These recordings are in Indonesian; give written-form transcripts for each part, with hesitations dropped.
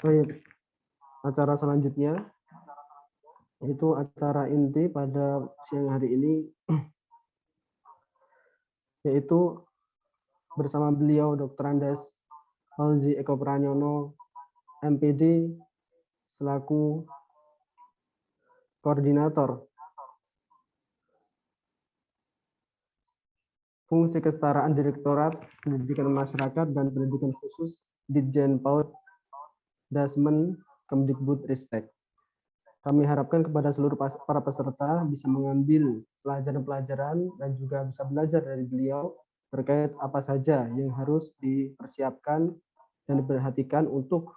Baik, acara selanjutnya itu acara inti pada siang hari ini, yaitu bersama beliau Dr. Andes Fauzi Eko Pranyono, MPD, selaku koordinator Fungsi Kesetaraan Direktorat Pendidikan Masyarakat dan Pendidikan Khusus Ditjen PAUD Dasmen Kemdikbudristek. Kami harapkan kepada seluruh para peserta bisa mengambil pelajaran-pelajaran dan juga bisa belajar dari beliau terkait apa saja yang harus dipersiapkan dan diperhatikan untuk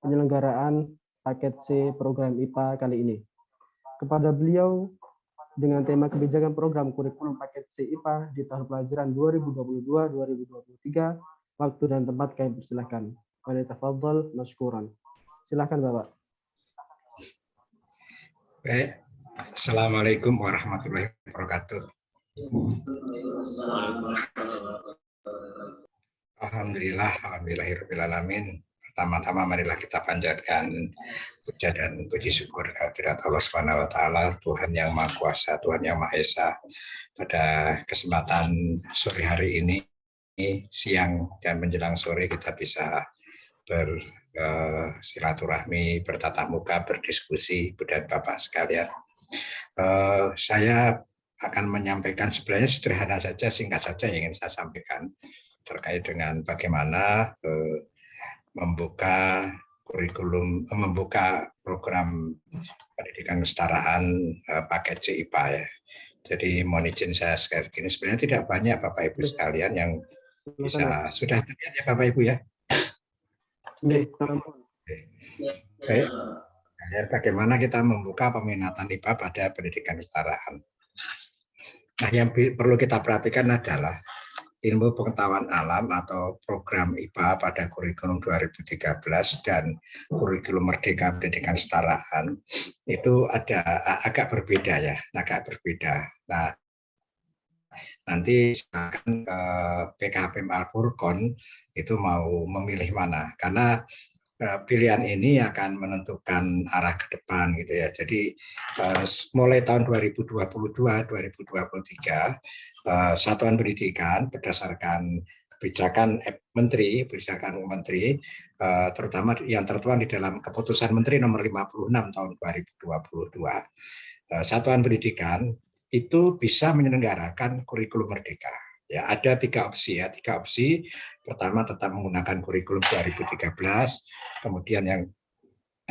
penyelenggaraan paket C program IPA kali ini. Kepada beliau dengan tema kebijakan program kurikulum paket C IPA di tahun pelajaran 2022-2023, waktu dan tempat kami persilahkan. Waliyatafadhal masykuran. Silakan Bapak. Baik. Assalamualaikum warahmatullahi wabarakatuh. Alhamdulillahirrahmanirrahim. Pertama-tama marilah kita panjatkan puja dan puji syukur kehadirat Allah Subhanahu wa taala, Tuhan yang Maha Kuasa, Tuhan yang Maha Esa. Pada kesempatan sore hari ini, siang dan menjelang sore kita bisa bersilaturahmi, bertatap muka, berdiskusi, Ibu dan Bapak sekalian. Saya akan menyampaikan sebenarnya sederhana saja, singkat saja yang ingin saya sampaikan terkait dengan bagaimana membuka kurikulum, membuka program pendidikan kesetaraan paket C IPA ya. Jadi mohon izin saya sekali lagi, sebenarnya tidak banyak Bapak Ibu sekalian yang bisa sudah terlihat ya Bapak Ibu ya. Baik. Bagaimana kita membuka peminatan IPA pada pendidikan kesetaraan. Nah, yang perlu kita perhatikan adalah ilmu pengetahuan alam atau program IPA pada kurikulum 2013 dan kurikulum Merdeka Pendidikan Kesetaraan itu agak berbeda ya, agak berbeda. Nah, nanti silakan PKPM Al-Furqon itu mau memilih mana, karena pilihan ini akan menentukan arah ke depan gitu ya. Jadi mulai tahun 2022-2023 Satuan Pendidikan berdasarkan kebijakan Menteri, terutama yang tertuang di dalam Keputusan Menteri Nomor 56 tahun 2022, Satuan Pendidikan itu bisa menyelenggarakan kurikulum merdeka. Ya, ada tiga opsi. Pertama tetap menggunakan kurikulum 2013, kemudian yang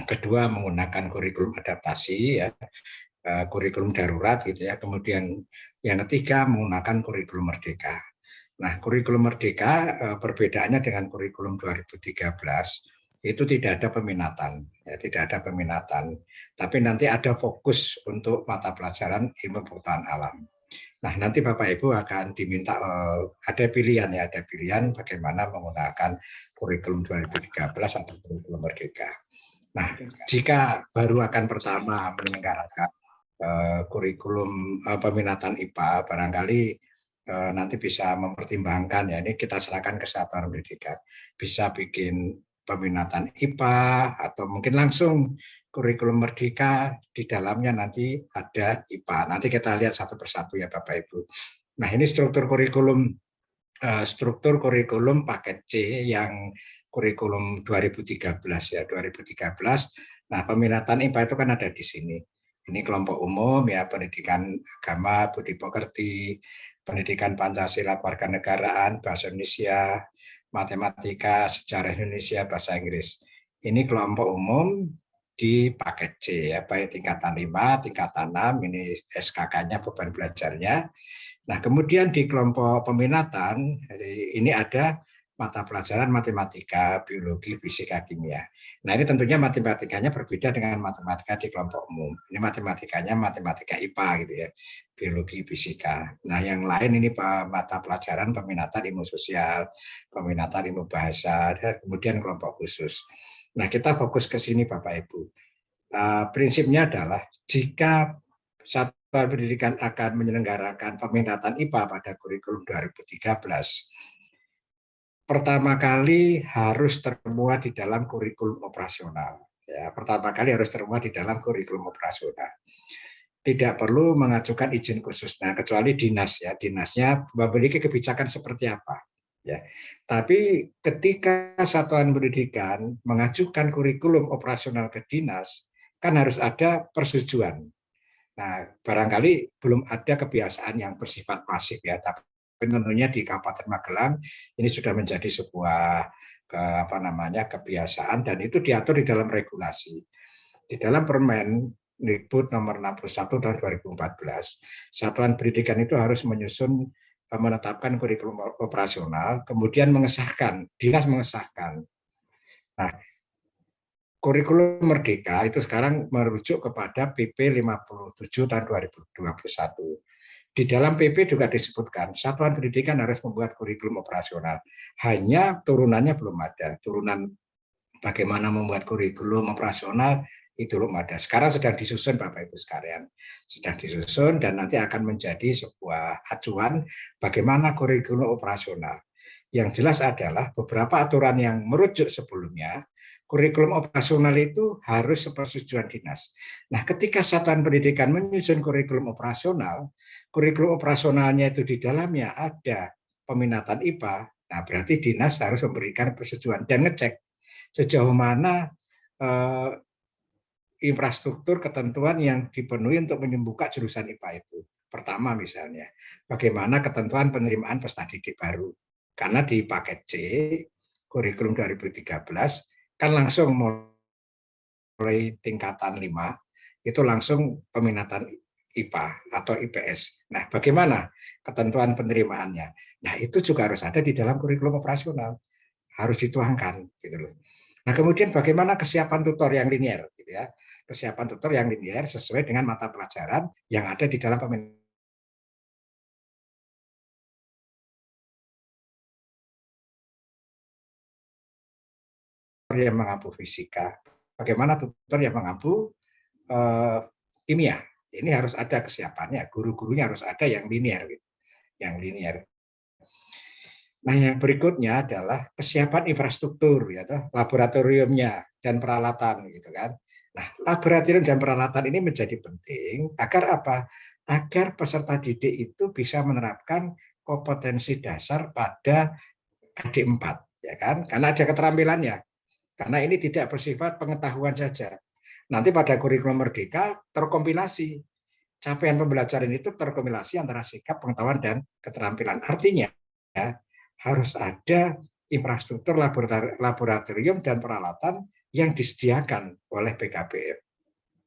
kedua menggunakan kurikulum adaptasi ya, kurikulum darurat gitu ya. Kemudian yang ketiga menggunakan kurikulum merdeka. Nah, kurikulum merdeka perbedaannya dengan kurikulum 2013 itu tidak ada peminatan, ya, tidak ada peminatan. Tapi nanti ada fokus untuk mata pelajaran ilmu pengetahuan alam. Nah, nanti Bapak Ibu akan diminta ada pilihan bagaimana menggunakan kurikulum 2013 atau kurikulum merdeka. Nah, jika baru akan pertama menyelenggarakan kurikulum peminatan IPA, barangkali nanti bisa mempertimbangkan ya, ini kita serahkan ke Satuan Pendidikan. Bisa bikin peminatan IPA atau mungkin langsung kurikulum merdeka, di dalamnya nanti ada IPA. Nanti kita lihat satu persatu ya Bapak Ibu. Nah, ini struktur kurikulum paket C yang kurikulum 2013 ya, 2013. Nah, peminatan IPA itu kan ada di sini. Ini kelompok umum ya, pendidikan agama, budi pekerti, pendidikan Pancasila, kewarganegaraan, bahasa Indonesia, matematika, sejarah Indonesia, bahasa Inggris. Ini kelompok umum di paket C ya, baik tingkatan 5, tingkatan 6, ini SKK-nya beban belajarnya. Nah, kemudian di kelompok peminatan ini ada mata pelajaran matematika, biologi, fisika, kimia. Nah, ini tentunya matematikanya berbeda dengan matematika di kelompok umum. Ini matematikanya matematika IPA gitu ya, biologi, fisika. Nah, yang lain ini mata pelajaran peminatan ilmu sosial, peminatan ilmu bahasa, dan kemudian kelompok khusus. Nah, kita fokus ke sini Bapak Ibu. Prinsipnya adalah jika Satuan Pendidikan akan menyelenggarakan peminatan IPA pada kurikulum 2013, pertama kali harus termuat di dalam kurikulum operasional. Ya, pertama kali harus termuat di dalam kurikulum operasional. Tidak perlu mengajukan izin khusus, nah kecuali dinas ya, dinasnya memiliki kebijakan seperti apa. Ya, tapi ketika satuan pendidikan mengajukan kurikulum operasional ke dinas, kan harus ada persetujuan. Nah, barangkali belum ada kebiasaan yang bersifat pasif ya, tapi tentunya di Kabupaten Magelang ini sudah menjadi sebuah kebiasaan dan itu diatur di dalam regulasi. Di dalam Permen Dikbud nomor 61 tahun 2014, satuan pendidikan itu harus menyusun menetapkan kurikulum operasional, kemudian mengesahkan, dinas mengesahkan. Nah, kurikulum Merdeka itu sekarang merujuk kepada PP 57 tahun 2021. Di dalam PP juga disebutkan satuan pendidikan harus membuat kurikulum operasional. Hanya turunannya belum ada. Turunan bagaimana membuat kurikulum operasional itu belum ada. Sekarang sedang disusun Bapak Ibu sekalian. Sedang disusun dan nanti akan menjadi sebuah acuan bagaimana kurikulum operasional. Yang jelas adalah beberapa aturan yang merujuk sebelumnya, kurikulum operasional itu harus sepersetujuan dinas. Nah, ketika satuan pendidikan menyusun kurikulum operasionalnya itu di dalamnya ada peminatan IPA, nah berarti dinas harus memberikan persetujuan dan ngecek sejauh mana infrastruktur ketentuan yang dipenuhi untuk membuka jurusan IPA itu. Pertama misalnya, bagaimana ketentuan penerimaan peserta didik baru. Karena di paket C, kurikulum 2013, kan langsung mulai tingkatan 5, itu langsung peminatan IPA atau IPS. Nah, bagaimana ketentuan penerimaannya? Nah, itu juga harus ada di dalam kurikulum operasional. Harus dituangkan, gitu loh. Nah, kemudian bagaimana kesiapan tutor yang linier, gitu ya? Kesiapan tutor yang linier sesuai dengan mata pelajaran yang ada di dalam peminatan yang mengampu fisika, bagaimana tutor yang mengampu kimia. Ini harus ada kesiapannya, guru-gurunya harus ada yang linier, gitu. Yang linier. Nah, yang berikutnya adalah kesiapan infrastruktur, ya, laboratoriumnya dan peralatan, gitu kan. Nah, laboratorium dan peralatan ini menjadi penting agar apa? Agar peserta didik itu bisa menerapkan kompetensi dasar pada KD4, ya kan? Karena ada keterampilannya. Karena ini tidak bersifat pengetahuan saja. Nanti pada kurikulum Merdeka terkompilasi. Capaian pembelajaran itu terkompilasi antara sikap, pengetahuan, dan keterampilan. Artinya, ya, harus ada infrastruktur laboratorium dan peralatan yang disediakan oleh PKBM.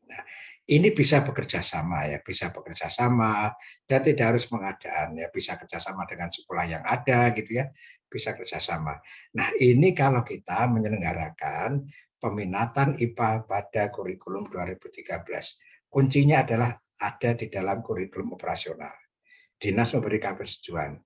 Nah, ini bisa bekerja sama ya, bisa bekerja sama dan tidak harus pengadaan ya, bisa kerjasama dengan sekolah yang ada gitu ya, bisa kerjasama. Nah, ini kalau kita menyelenggarakan peminatan IPA pada kurikulum 2013, kuncinya adalah ada di dalam kurikulum operasional. Dinas memberikan persetujuan.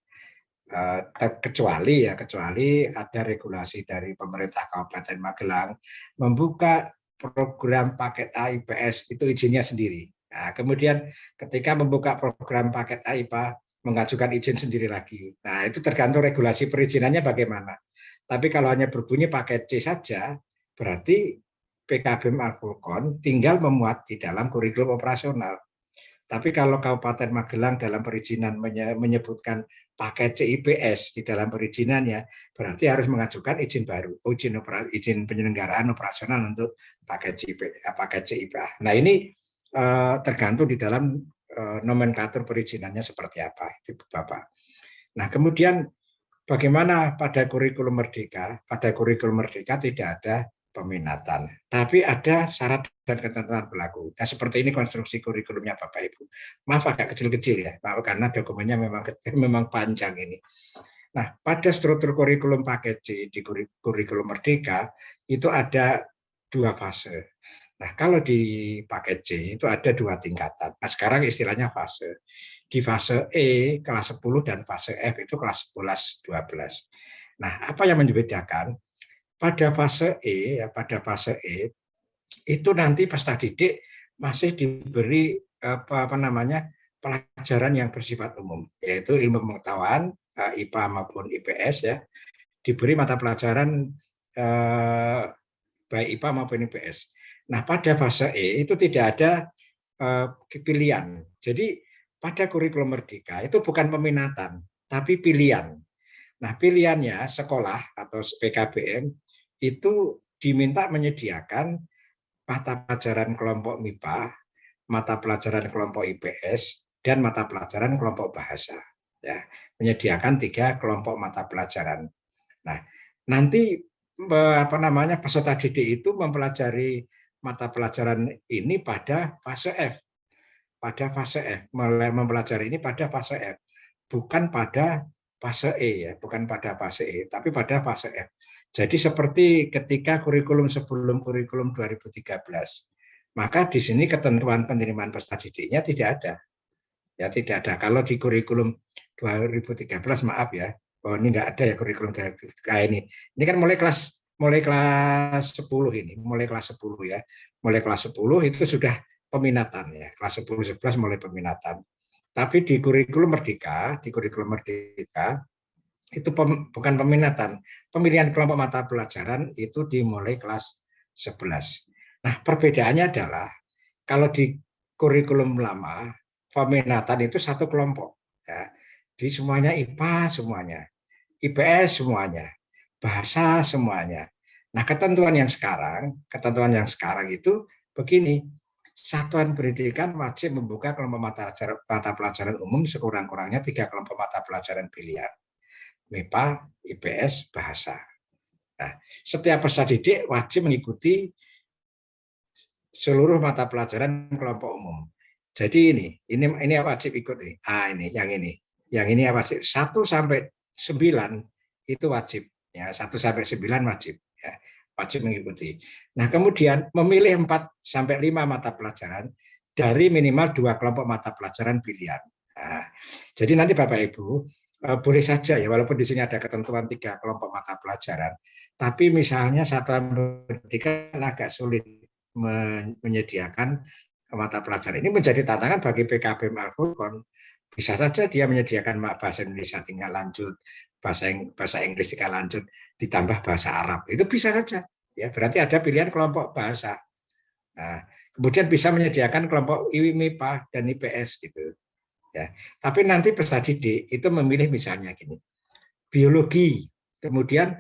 Kecuali ada regulasi dari pemerintah Kabupaten Magelang membuka program paket A IPS itu izinnya sendiri. Nah, kemudian ketika membuka program paket A IPA mengajukan izin sendiri lagi. Nah, itu tergantung regulasi perizinannya bagaimana. Tapi kalau hanya berbunyi paket C saja, berarti PKBM Alkulkon tinggal memuat di dalam kurikulum operasional. Tapi kalau Kabupaten Magelang dalam perizinan menyebutkan paket CIPS di dalam perizinannya, berarti harus mengajukan izin baru, izin penyelenggaraan operasional untuk paket CIPA. Nah, ini tergantung di dalam nomenklatur perizinannya seperti apa, itu Bapak. Nah, kemudian bagaimana pada kurikulum Merdeka? Pada kurikulum Merdeka tidak ada peminatan, tapi ada syarat dan ketentuan berlaku. Nah, seperti ini konstruksi kurikulumnya Bapak Ibu. Maaf agak kecil-kecil ya, Pak, karena dokumennya memang panjang ini. Nah, pada struktur kurikulum paket C di kurikulum Merdeka itu ada 2 fase. Nah, kalau di paket C itu ada 2 tingkatan. Nah, sekarang istilahnya fase. Di fase E kelas 10 dan fase F itu kelas 11, 12. Nah, apa yang membedakan? Pada fase E itu nanti peserta didik masih diberi pelajaran yang bersifat umum, yaitu ilmu pengetahuan IPA maupun IPS ya, diberi mata pelajaran baik IPA maupun IPS. Nah, pada fase E itu tidak ada pilihan. Jadi pada kurikulum Merdeka itu bukan peminatan, tapi pilihan. Nah, pilihannya sekolah atau PKBM itu diminta menyediakan mata pelajaran kelompok MIPA, mata pelajaran kelompok IPS, dan mata pelajaran kelompok bahasa. Ya, menyediakan 3 kelompok mata pelajaran. Nah, nanti peserta didik itu mempelajari mata pelajaran ini pada fase F. Pada fase F, mempelajari ini pada fase F, bukan pada fase E ya, bukan pada fase E, tapi pada fase F. Jadi seperti ketika kurikulum sebelum kurikulum 2013, maka di sini ketentuan penerimaan peserta didiknya tidak ada. Ya, tidak ada. Kalau di kurikulum 2013, maaf ya, oh ini nggak ada ya kurikulum kayak ini. Ini kan mulai kelas 10 ini, mulai kelas 10 ya. Mulai kelas 10 itu sudah peminatan ya. Kelas 10 11 mulai peminatan. Tapi di kurikulum Merdeka, itu bukan peminatan. Pemilihan kelompok mata pelajaran itu dimulai kelas 11. Nah, perbedaannya adalah kalau di kurikulum lama peminatan itu 1 kelompok ya. Di semuanya IPA semuanya, IPS semuanya, bahasa semuanya. Nah, ketentuan yang sekarang itu begini. Satuan pendidikan wajib membuka kelompok mata pelajaran umum sekurang-kurangnya 3 kelompok mata pelajaran pilihan. MIPA, IPS, bahasa. Nah, setiap peserta didik wajib mengikuti seluruh mata pelajaran kelompok umum. Jadi ini wajib ikut nih. Ini yang ini wajib 1 sampai 9 itu wajib ya, 1 sampai 9 wajib ya, wajib mengikuti. Nah, kemudian memilih 4 sampai 5 mata pelajaran dari minimal 2 kelompok mata pelajaran pilihan. Nah, jadi nanti Bapak Ibu boleh saja ya, walaupun di sini ada ketentuan 3 kelompok mata pelajaran, tapi misalnya satuan pendidikan agak sulit menyediakan mata pelajaran ini, menjadi tantangan bagi PKBM Al-Furqon. Bisa saja dia menyediakan bahasa Indonesia tinggal lanjut, bahasa Inggris tinggal lanjut, ditambah bahasa Arab. Itu bisa saja. Ya, berarti ada pilihan kelompok bahasa. Nah, kemudian bisa menyediakan kelompok MIPA dan IPS gitu. Ya, tapi nanti peserta didik itu memilih misalnya gini, biologi, kemudian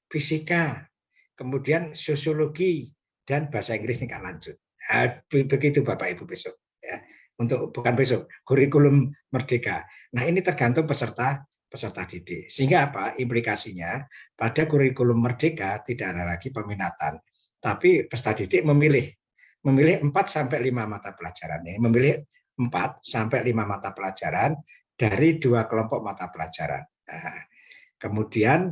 fisika, kemudian sosiologi, dan bahasa Inggris tingkat lanjut. Nah, begitu Bapak Ibu besok ya. Bukan besok, kurikulum Merdeka. Nah, ini tergantung peserta didik. Sehingga apa? Implikasinya pada kurikulum Merdeka tidak ada lagi peminatan, tapi peserta didik memilih 4 sampai 5 mata pelajaran ini, memilih 4 sampai 5 mata pelajaran dari 2 kelompok mata pelajaran. Nah, kemudian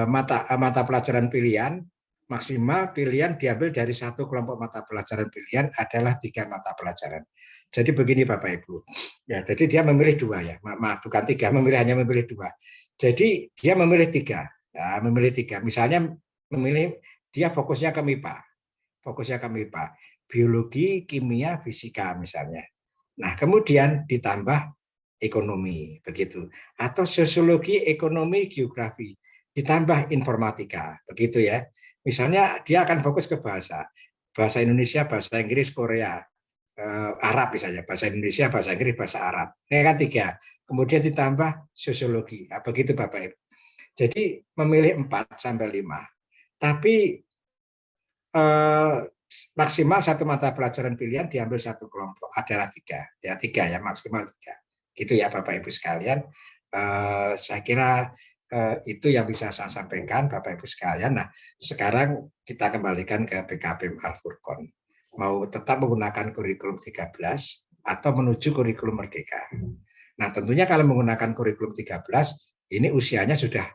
mata pelajaran pilihan maksimal pilihan diambil dari 1 kelompok mata pelajaran pilihan adalah 3 mata pelajaran. Jadi begini Bapak Ibu, ya, jadi dia memilih 2 ya, maaf bukan 3, hanya memilih 2. Jadi dia memilih 3, ya, memilih 3. Misalnya memilih dia fokusnya ke MIPA, biologi, kimia, fisika misalnya. Nah, kemudian ditambah ekonomi begitu, atau sosiologi, ekonomi, geografi, ditambah informatika begitu ya. Misalnya dia akan fokus ke bahasa Indonesia, bahasa Inggris, Korea, Arab misalnya, bahasa Indonesia, bahasa Inggris, bahasa Arab. Ini kan 3. Kemudian ditambah sosiologi. Nah, begitu Bapak Ibu. Jadi memilih 4 sampai 5. Tapi maksimal 1 mata pelajaran pilihan diambil 1 kelompok adalah 3. Ya 3 ya, maksimal 3. Gitu ya Bapak Ibu sekalian. Saya kira itu yang bisa saya sampaikan Bapak Ibu sekalian. Nah, sekarang kita kembalikan ke PKBM Al-Furqon. Mau tetap menggunakan kurikulum 13 atau menuju kurikulum Merdeka. Nah, tentunya kalau menggunakan kurikulum 13, ini usianya sudah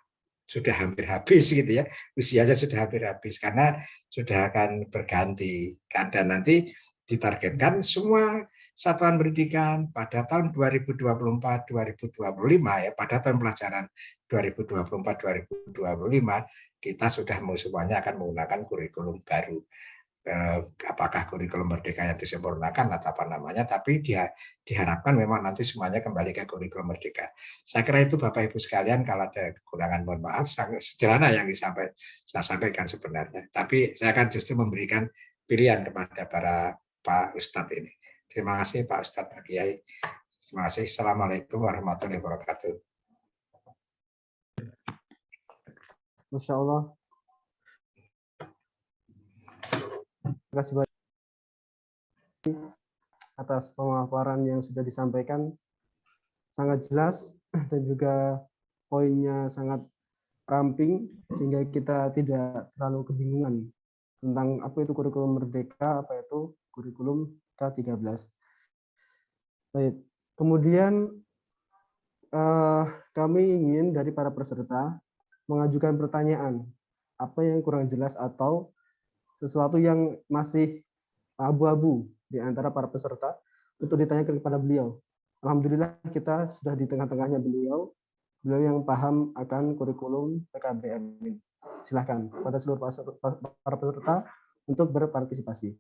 hampir habis gitu ya. Usianya sudah hampir habis karena sudah akan berganti. Dan nanti ditargetkan semua satuan pendidikan pada tahun 2024-2025 ya, pada tahun pelajaran 2024-2025 kita sudah semuanya akan menggunakan kurikulum baru. apakah kurikulum merdeka yang disempurnakan atau apa namanya, tapi diharapkan memang nanti semuanya kembali ke kurikulum merdeka. Saya kira itu Bapak Ibu sekalian, kalau ada kekurangan mohon maaf, sangat sederhana yang saya sampaikan sebenarnya. Tapi saya akan justru memberikan pilihan kepada para Pak Ustadz ini. Terima kasih Pak Ustadz, Pak Kiai. Terima kasih. Assalamualaikum warahmatullahi wabarakatuh. Masya Allah. Terima kasih banyak atas pemaparan yang sudah disampaikan, sangat jelas dan juga poinnya sangat ramping sehingga kita tidak terlalu kebingungan tentang apa itu kurikulum merdeka, apa itu kurikulum K13. Baik. Kemudian kami ingin dari para peserta mengajukan pertanyaan apa yang kurang jelas atau sesuatu yang masih abu-abu di antara para peserta untuk ditanyakan kepada beliau. Alhamdulillah kita sudah di tengah-tengahnya beliau yang paham akan kurikulum PKBM ini. Silahkan pada seluruh para peserta untuk berpartisipasi.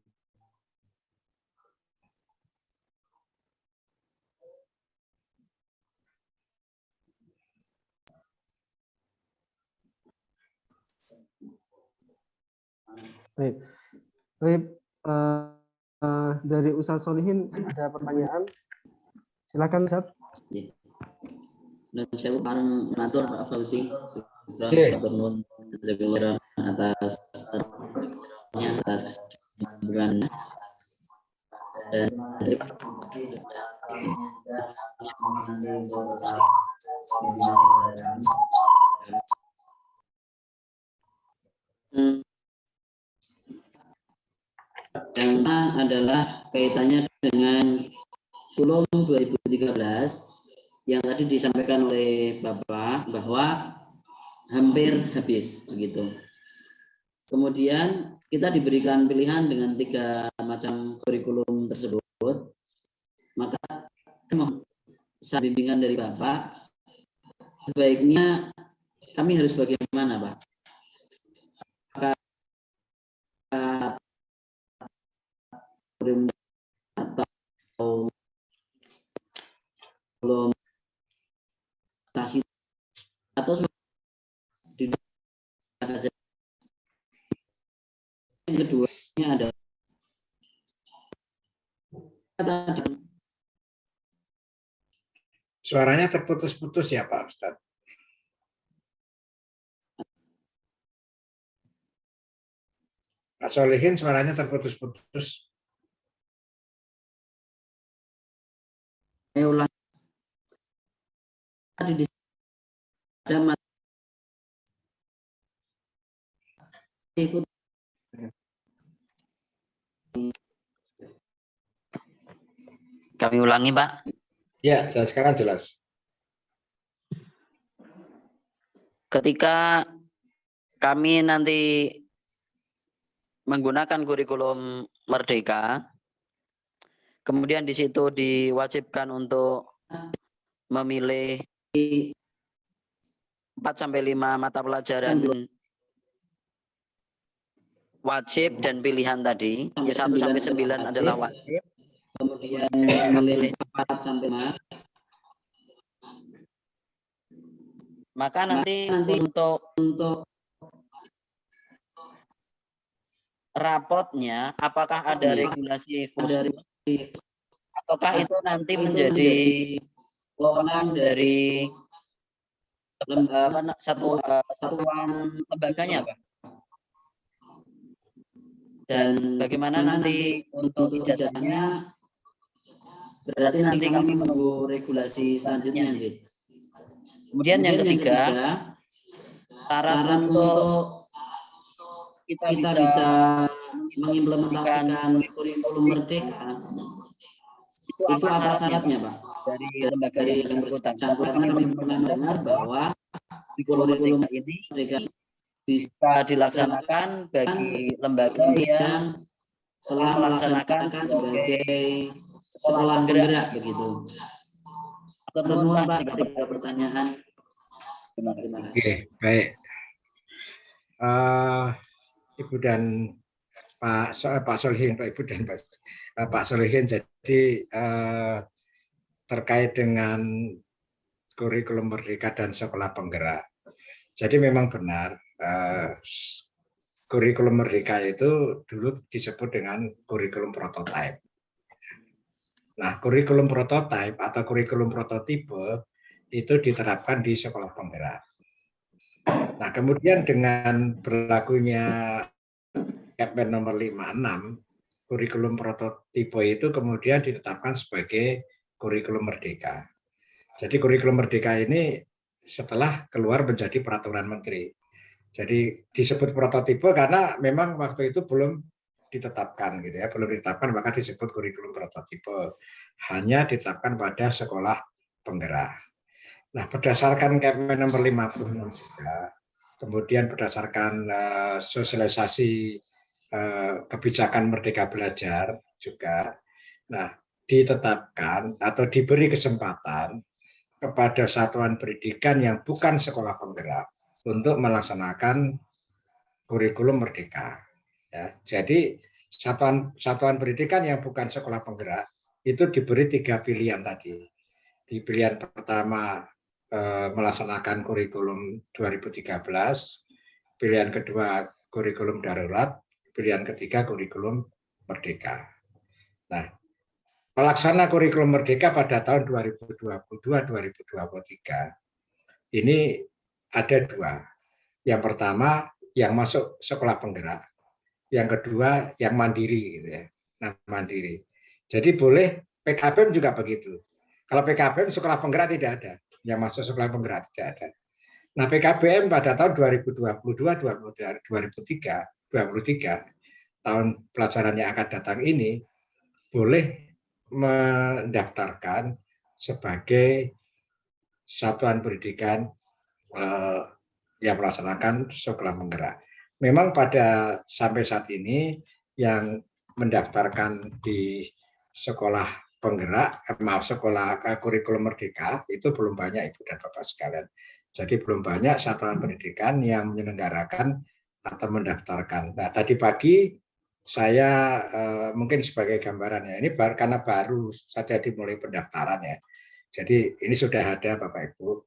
Baik. Baik. Dari Ustaz Solihin ada pertanyaan. Silakan Ustaz. Dan saya bareng mengatur Pak Fauzi sudah atas bukan dan yang adalah kaitannya dengan kurikulum 2013 yang tadi disampaikan oleh Bapak bahwa hampir habis begitu. Kemudian kita diberikan pilihan dengan 3 macam kurikulum tersebut. Maka mohon bimbingan dari Bapak, sebaiknya kami harus bagaimana, Pak? Apakah atau belum kasih atau di saja. Yang keduanya adalah Suaranya terputus-putus ya Pak Ustadz. Pak Solihin suaranya terputus-putus. Saya ulang. Tadi ada ikut kami ulangi Pak. Ya, saya sekarang jelas. Ketika kami nanti menggunakan kurikulum merdeka, kemudian di situ diwajibkan untuk memilih 4-5 mata pelajaran wajib dan pilihan tadi. Ya 1-9 adalah wajib. Kemudian memilih 4-5. Maka nanti untuk rapotnya apakah ada regulasi khusus ataukah itu nanti menjadi wewenang dari satuan lembaganya, Pak? Dan bagaimana nanti untuk ijazahnya? Berarti nanti kami menunggu regulasi selanjutnya, Anjir. Kemudian yang ketiga, syarat untuk kita bisa mengimplementasikan kurikulum merdeka itu apa syaratnya, Pak? Dari lembaga yang bersangkutan. Karena kami pernah mendengar bahwa kurikulum ini bisa dilaksanakan bagi lembaga yang telah melaksanakan sebagai sekolah penggerak begitu. Temuan Pak, 3 pertanyaan. Terima kasih. Oke, baik. Ibu dan Pak Solihin, Pak Ibu dan Pak Solihin. Jadi terkait dengan kurikulum merdeka dan sekolah penggerak. Jadi memang benar kurikulum merdeka itu dulu disebut dengan kurikulum prototipe. Nah, kurikulum prototipe atau kurikulum prototipe itu diterapkan di sekolah penggerak. Nah, kemudian dengan berlakunya Kepmen nomor 56, kurikulum prototipe itu kemudian ditetapkan sebagai kurikulum merdeka. Jadi kurikulum merdeka ini setelah keluar menjadi peraturan menteri. Jadi disebut prototipe karena memang waktu itu belum ditetapkan gitu ya, belum ditetapkan maka disebut kurikulum prototipe. Hanya ditetapkan pada sekolah penggerak. Nah, berdasarkan Kepmen nomor 56 juga, kemudian berdasarkan sosialisasi kebijakan Merdeka Belajar juga, nah ditetapkan atau diberi kesempatan kepada satuan pendidikan yang bukan sekolah penggerak untuk melaksanakan kurikulum merdeka. Ya, jadi satuan pendidikan yang bukan sekolah penggerak itu diberi 3 pilihan tadi. Di pilihan pertama melaksanakan kurikulum 2013, pilihan kedua kurikulum darurat, pilihan ketiga kurikulum merdeka. Nah, pelaksana kurikulum merdeka pada tahun 2022-2023 ini ada 2. Yang pertama yang masuk sekolah penggerak, yang kedua yang mandiri gitu ya. Nah, mandiri. Jadi boleh PKBM juga begitu. Kalau PKBM sekolah penggerak tidak ada, yang masuk sekolah penggerak tidak ada. Nah, PKBM pada tahun 2022-2023 tahun pelajaran yang akan datang ini boleh mendaftarkan sebagai satuan pendidikan yang melaksanakan sekolah penggerak. Memang pada sampai saat ini yang mendaftarkan di sekolah penggerak, sekolah kurikulum merdeka itu belum banyak Ibu dan Bapak sekalian. Jadi belum banyak satuan pendidikan yang menyelenggarakan atau mendaftarkan. Nah, tadi pagi saya mungkin sebagai gambarannya ini karena baru saja dimulai pendaftaran ya. Jadi ini sudah ada Bapak Ibu.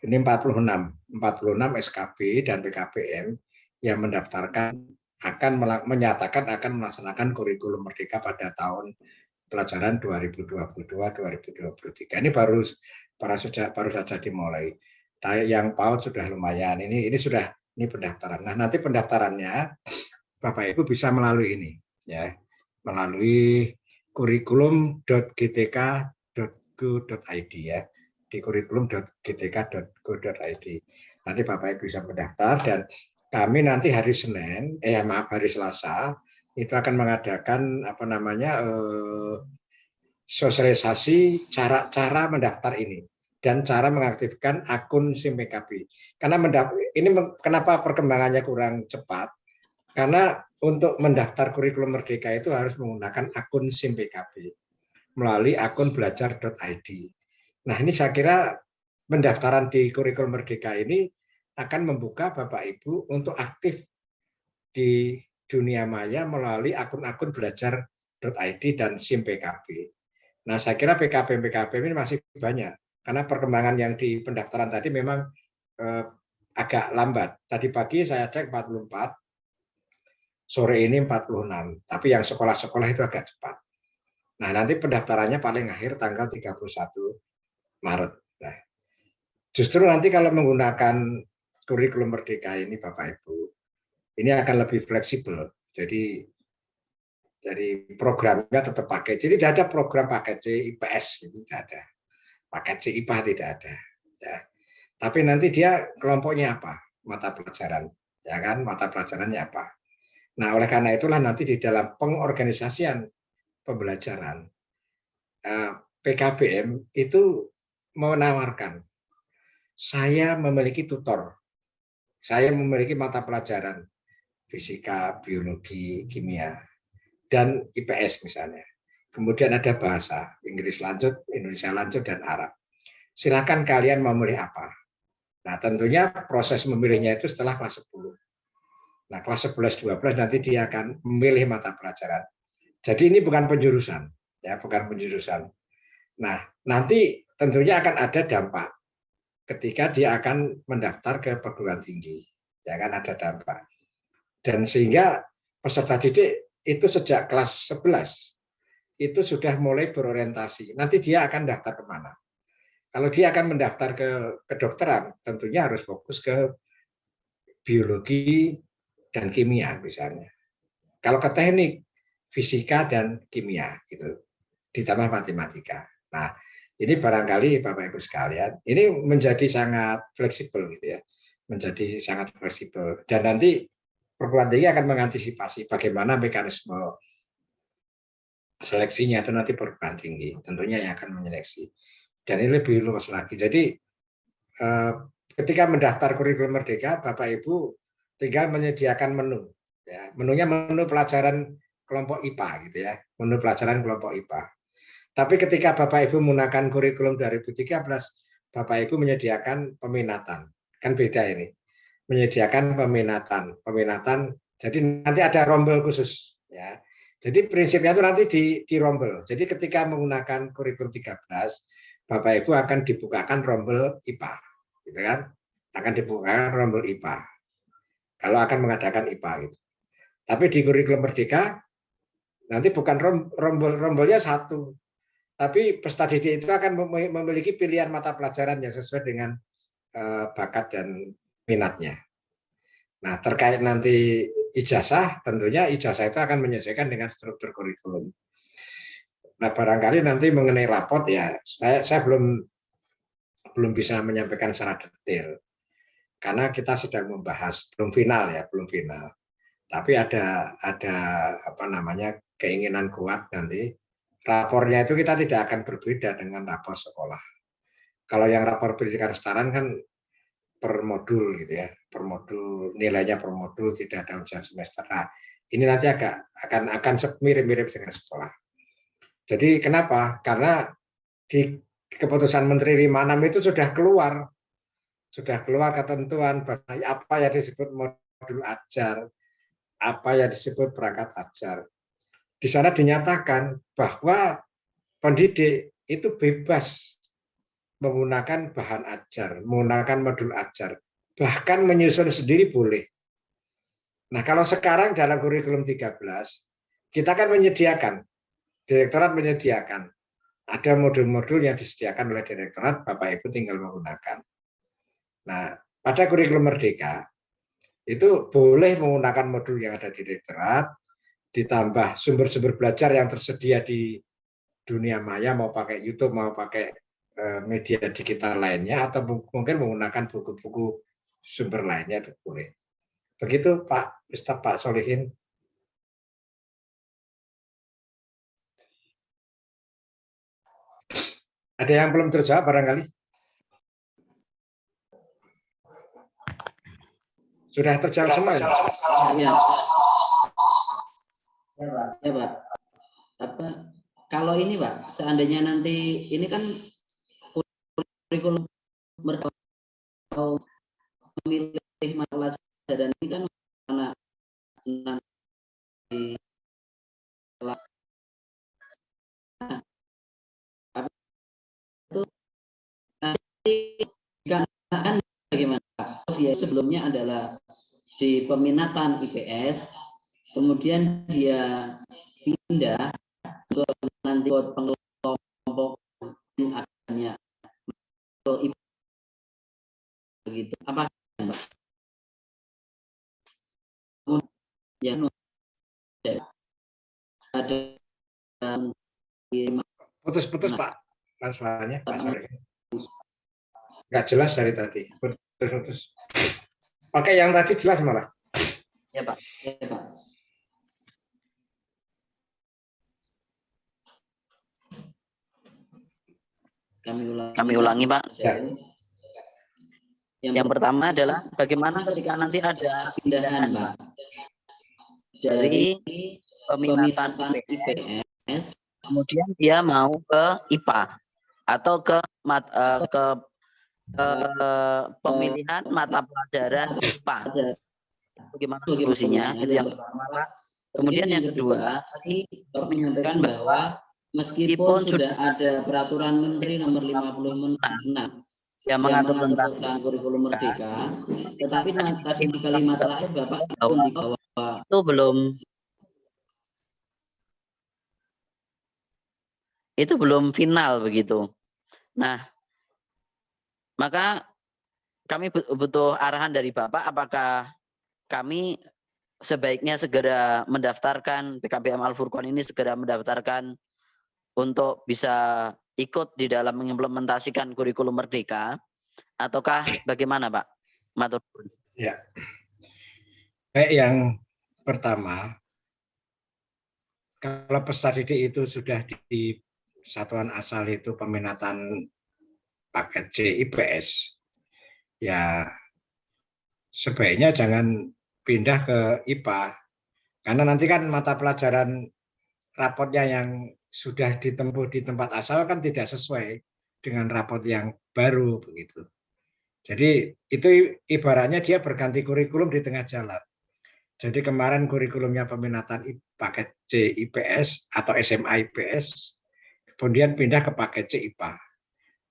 Ini 46 SKB dan PKBM yang mendaftarkan akan menyatakan akan melaksanakan kurikulum merdeka pada tahun pelajaran 2022-2023. Ini baru saja dimulai. Yang PAUD sudah lumayan. Ini pendaftaran. Nah, nanti pendaftarannya Bapak Ibu bisa melalui ini ya. Melalui kurikulum.gtk.go.id ya. Di kurikulum.gtk.go.id. Nanti Bapak Ibu bisa mendaftar dan kami nanti hari Selasa itu akan mengadakan sosialisasi cara mendaftar ini dan cara mengaktifkan akun SIM PKB. Karena ini kenapa perkembangannya kurang cepat? Karena untuk mendaftar kurikulum merdeka itu harus menggunakan akun SIM PKB melalui akun belajar.id. Nah, ini saya kira pendaftaran di kurikulum merdeka ini akan membuka Bapak Ibu untuk aktif di dunia maya melalui akun-akun belajar.id dan SIM PKB. Nah, saya kira PKBM ini masih banyak. Karena perkembangan yang di pendaftaran tadi memang agak lambat. Tadi pagi saya cek 44, sore ini 46. Tapi yang sekolah-sekolah itu agak cepat. Nah, nanti pendaftarannya paling akhir tanggal 31 Maret. Nah, justru nanti kalau menggunakan kurikulum merdeka ini Bapak Ibu, ini akan lebih fleksibel. Jadi programnya tetap pakai. Jadi tidak ada program paket C IPS, itu tidak ada. Paket C IPA tidak ada. Ya. Tapi nanti dia kelompoknya apa? Mata pelajaran. Ya kan? Mata pelajarannya apa? Nah, oleh karena itulah nanti di dalam pengorganisasian pembelajaran, PKBM itu menawarkan, saya memiliki tutor, saya memiliki mata pelajaran, fisika, biologi, kimia, dan IPS misalnya. Kemudian ada bahasa, Inggris lanjut, Indonesia lanjut, dan Arab. Silakan kalian memilih apa. Nah, tentunya proses memilihnya itu setelah kelas 10. Nah, kelas 11-12 nanti dia akan memilih mata pelajaran. Jadi ini bukan penjurusan, ya, bukan penjurusan. Nah, nanti tentunya akan ada dampak ketika dia akan mendaftar ke perguruan tinggi, ya kan ada dampak. Dan sehingga peserta didik itu sejak kelas 11 itu sudah mulai berorientasi. Nanti dia akan daftar kemana? Kalau dia akan mendaftar ke kedokteran, tentunya harus fokus ke biologi dan kimia misalnya. Kalau ke teknik, fisika dan kimia gitu, ditambah matematika. Nah, ini barangkali Bapak Ibu sekalian, ini menjadi sangat fleksibel gitu ya, menjadi sangat fleksibel. Dan nanti perguruan tinggi akan mengantisipasi bagaimana mekanisme seleksinya itu nanti perguruan tinggi, tentunya yang akan menyeleksi. Dan ini lebih luas lagi. Jadi ketika mendaftar kurikulum Merdeka, Bapak Ibu tinggal menyediakan menu. Ya, menunya menu pelajaran kelompok IPA gitu ya, menu pelajaran kelompok IPA. Tapi ketika Bapak Ibu menggunakan kurikulum 2013, Bapak Ibu menyediakan peminatan. Kan beda ini. Menyediakan peminatan. Jadi nanti ada rombel khusus ya. Jadi prinsipnya itu nanti di rombel. Jadi ketika menggunakan kurikulum 13, Bapak Ibu akan dibukakan rombel IPA, gitu kan? Akan dibukakan rombel IPA. Kalau akan mengadakan IPA gitu. Tapi di kurikulum Merdeka nanti bukan rombelnya satu, tapi peserta didik itu akan memiliki pilihan mata pelajaran yang sesuai dengan bakat dan minatnya. Nah, terkait nanti ijazah, tentunya ijazah itu akan menyesuaikan dengan struktur kurikulum. Nah, barangkali nanti mengenai rapot ya, saya belum bisa menyampaikan secara detail karena kita sedang membahas, belum final ya, belum final. Tapi ada apa namanya keinginan kuat nanti rapornya itu kita tidak akan berbeda dengan rapor sekolah. Kalau yang rapor pendidikan setara kan per modul gitu ya, per modul, nilainya per modul, tidak ada ujian semester. Nah, ini nanti akan mirip-mirip dengan sekolah. Jadi kenapa? Karena di keputusan Menteri 56 itu sudah keluar ketentuan apa yang disebut modul ajar, apa yang disebut perangkat ajar. Di sana dinyatakan bahwa pendidik itu bebas menggunakan bahan ajar, menggunakan modul ajar, bahkan menyusun sendiri boleh. Nah, kalau sekarang dalam kurikulum 13, kita kan menyediakan, direktorat menyediakan, ada modul-modul yang disediakan oleh direktorat, Bapak Ibu tinggal menggunakan. Nah, pada kurikulum Merdeka, itu boleh menggunakan modul yang ada di direktorat, ditambah sumber-sumber belajar yang tersedia di dunia maya, mau pakai YouTube, mau pakai media digital lainnya, atau mungkin menggunakan buku-buku sumber lainnya itu boleh. Begitu Pak Ustadz, Pak Solihin. Ada yang belum terjawab barangkali? Sudah terjawab semua? Ya, ya Pak. Apa? Kalau ini Pak, seandainya nanti ini kan kurikulum Merdeka memilih mata pelajaran ini kan anak nanti itu nanti kan bagaimana Pak? Dia sebelumnya adalah di peminatan IPS, kemudian dia pindah ke nanti kelompok adanya begitu apa Pak? Ya, ada putus-putus Pak suaranya, Pak Solihin. Nggak jelas dari tadi. Putus-putus. Oke, yang tadi jelas malah. Ya Pak. Ya Pak. Kami ulangi Pak. Ya. Yang pertama adalah bagaimana ketika nanti ada pindahan Pak dari peminatan IPS, kemudian dia mau ke IPA atau ke pemilihan mata pelajaran IPA. bagaimana solusinya? Itu yang pertama, Pak. Kemudian yang kedua, tadi Bapak menyampaikan bahwa meskipun sudah ada peraturan Menteri nomor 56 yang mengatur tentang kurikulum merdeka, tetapi tadi di kalimat terakhir Bapak bahwa itu belum final begitu. Nah, maka kami butuh arahan dari Bapak, apakah kami sebaiknya segera mendaftarkan PKBM Al-Furqan ini, segera mendaftarkan untuk bisa ikut di dalam mengimplementasikan kurikulum merdeka, ataukah bagaimana, Pak? Matur nuwun. Ya. Baik, yang pertama, kalau peserta didik itu sudah di satuan asal itu peminatan paket C IPS, ya sebaiknya jangan pindah ke IPA, karena nanti kan mata pelajaran rapotnya yang sudah ditempuh di tempat asal kan tidak sesuai dengan rapot yang baru begitu. Jadi itu ibaratnya dia berganti kurikulum di tengah jalan. Jadi kemarin kurikulumnya peminatan paket C IPS atau SMA IPS, kemudian pindah ke paket C IPA.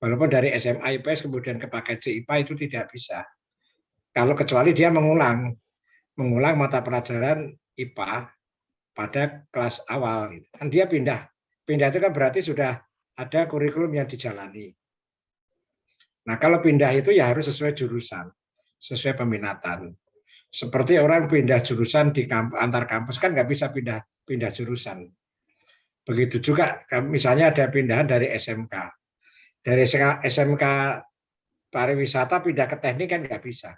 Walaupun dari SMA IPS kemudian ke paket C IPA itu tidak bisa. Kalau kecuali dia mengulang mata pelajaran IPA pada kelas awal. Kan dia pindah. Pindah itu kan berarti sudah ada kurikulum yang dijalani. Nah, kalau pindah itu ya harus sesuai jurusan, sesuai peminatan. Seperti orang pindah jurusan di antar kampus kan nggak bisa pindah jurusan. Begitu juga misalnya ada pindahan dari SMK. Dari SMK pariwisata pindah ke teknik kan nggak bisa.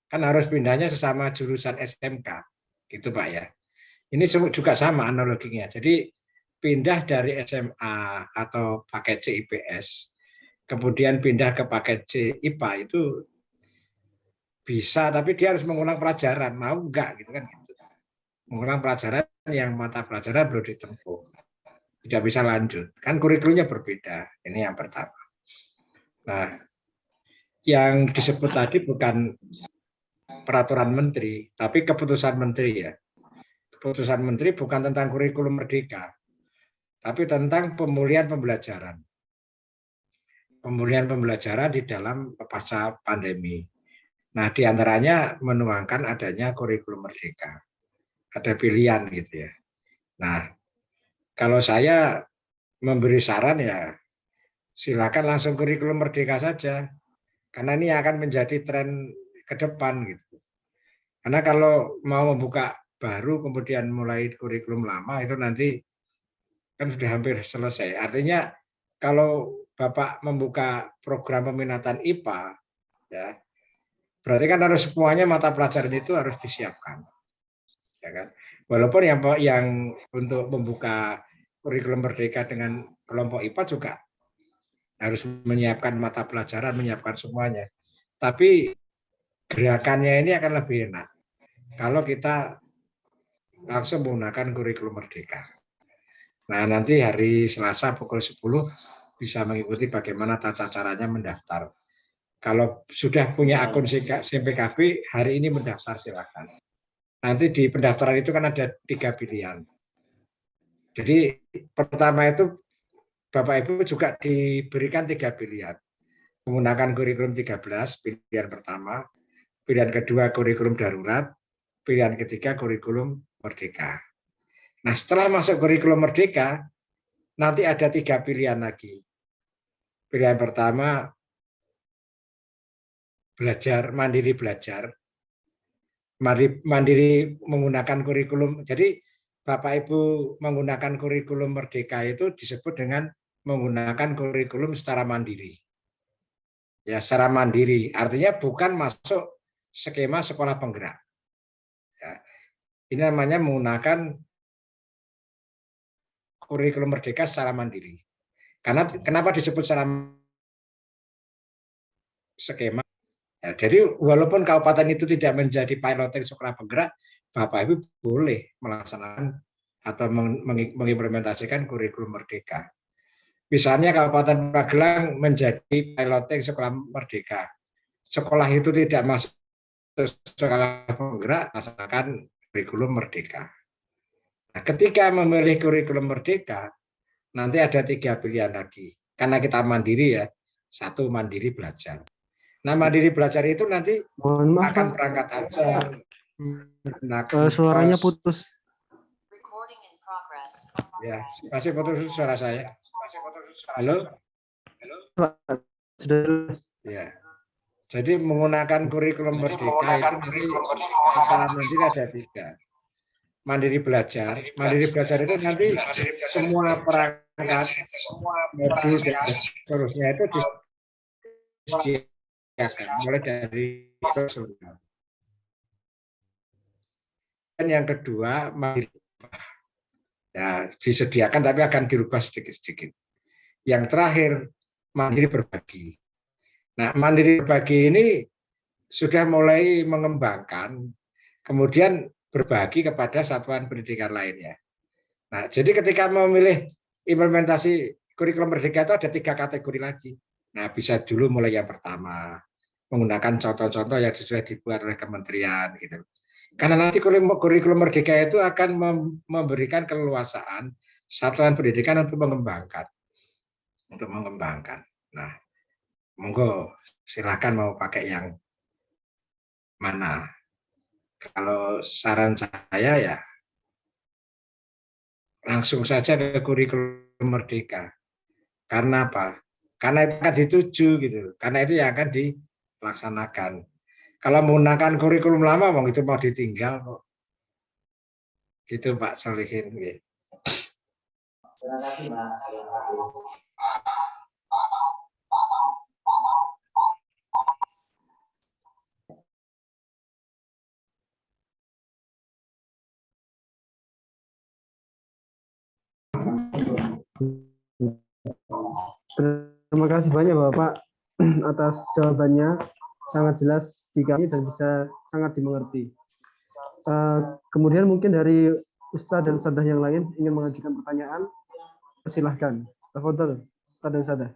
Kan harus pindahnya sesama jurusan SMK. Gitu Pak ya. Ini juga sama analoginya. Jadi pindah dari SMA atau paket C IPS, kemudian pindah ke paket C IPA itu bisa, tapi dia harus mengulang pelajaran. Mau enggak gitu kan? Mengulang pelajaran yang mata pelajaran belum ditempuh. Tidak bisa lanjut. Kan kurikulumnya berbeda. Ini yang pertama. Nah, yang disebut tadi bukan peraturan menteri, tapi keputusan menteri ya. Keputusan menteri bukan tentang kurikulum merdeka, tapi tentang pemulihan pembelajaran. Pemulihan pembelajaran di dalam pasca pandemi. Nah, diantaranya menuangkan adanya kurikulum merdeka. Ada pilihan gitu ya. Nah, kalau saya memberi saran ya, silakan langsung kurikulum merdeka saja. Karena ini akan menjadi tren ke depan gitu. Karena kalau mau membuka baru kemudian mulai kurikulum lama itu nanti kan sudah hampir selesai. Artinya kalau Bapak membuka program peminatan IPA, ya, berarti kan harus semuanya mata pelajaran itu harus disiapkan, ya kan? Walaupun yang untuk membuka kurikulum merdeka dengan kelompok IPA juga harus menyiapkan mata pelajaran, menyiapkan semuanya. Tapi gerakannya ini akan lebih enak kalau kita langsung menggunakan kurikulum merdeka. Nah, nanti hari Selasa pukul 10 bisa mengikuti bagaimana tata caranya mendaftar. Kalau sudah punya akun SIMPKB, hari ini mendaftar silakan. Nanti di pendaftaran itu kan ada 3 pilihan. Jadi pertama itu Bapak Ibu juga diberikan 3 pilihan. Menggunakan kurikulum 13, pilihan pertama. Pilihan kedua kurikulum darurat. Pilihan ketiga kurikulum merdeka. Nah, setelah masuk kurikulum merdeka, nanti ada 3 pilihan lagi. Pilihan pertama, mandiri belajar. Mandiri menggunakan kurikulum. Jadi Bapak Ibu menggunakan kurikulum merdeka itu disebut dengan menggunakan kurikulum secara mandiri. Ya, secara mandiri. Artinya bukan masuk skema sekolah penggerak. Ya, ini namanya menggunakan kurikulum merdeka secara mandiri. Karena kenapa disebut secara skema? Ya, jadi walaupun kabupaten itu tidak menjadi piloting sekolah penggerak, Bapak Ibu boleh melaksanakan atau mengimplementasikan kurikulum merdeka. Misalnya Kabupaten Magelang menjadi piloting sekolah merdeka. Sekolah itu tidak masuk sekolah penggerak laksanakan kurikulum merdeka. Nah, ketika memilih kurikulum merdeka, nanti ada 3 pilihan lagi. Karena kita mandiri ya, 1 mandiri belajar. Nah, mandiri belajar itu nanti Mohon maaf, akan Pak. perangkat aja. Suaranya putus. Ya, masih putus suara saya. Halo? Pak, sudah jelas. Ya. Jadi menggunakan kurikulum merdeka itu nanti secara mandiri ada 3. Mandiri belajar itu nanti semua perangkat, modul dan seterusnya itu disediakan mulai dari personal. Dan yang kedua, mandiri ya disediakan tapi akan dirubah sedikit-sedikit. Yang terakhir, mandiri berbagi. Nah, mandiri berbagi ini sudah mulai mengembangkan, kemudian berbagi kepada satuan pendidikan lainnya. Nah, jadi ketika memilih implementasi kurikulum merdeka itu ada 3 kategori lagi. Nah, bisa dulu mulai yang pertama, menggunakan contoh-contoh yang sudah dibuat oleh kementerian gitu. Karena nanti kurikulum merdeka itu akan memberikan keleluasaan satuan pendidikan untuk mengembangkan. Nah, monggo silakan mau pakai yang mana. Kalau saran saya ya langsung saja ke kurikulum merdeka. Karena apa? Karena itu akan dituju gitu. Karena itu yang akan dilaksanakan. Kalau menggunakan kurikulum lama, bang itu mau ditinggal kok. Gitu Pak Solihin. Terima kasih, Pak. Terima kasih banyak Bapak atas jawabannya, sangat jelas di kami dan bisa sangat dimengerti. Kemudian mungkin dari Ustadz dan Ustadzah yang lain ingin mengajukan pertanyaan, silahkan. Tafadhol, Ustadz dan Ustadzah.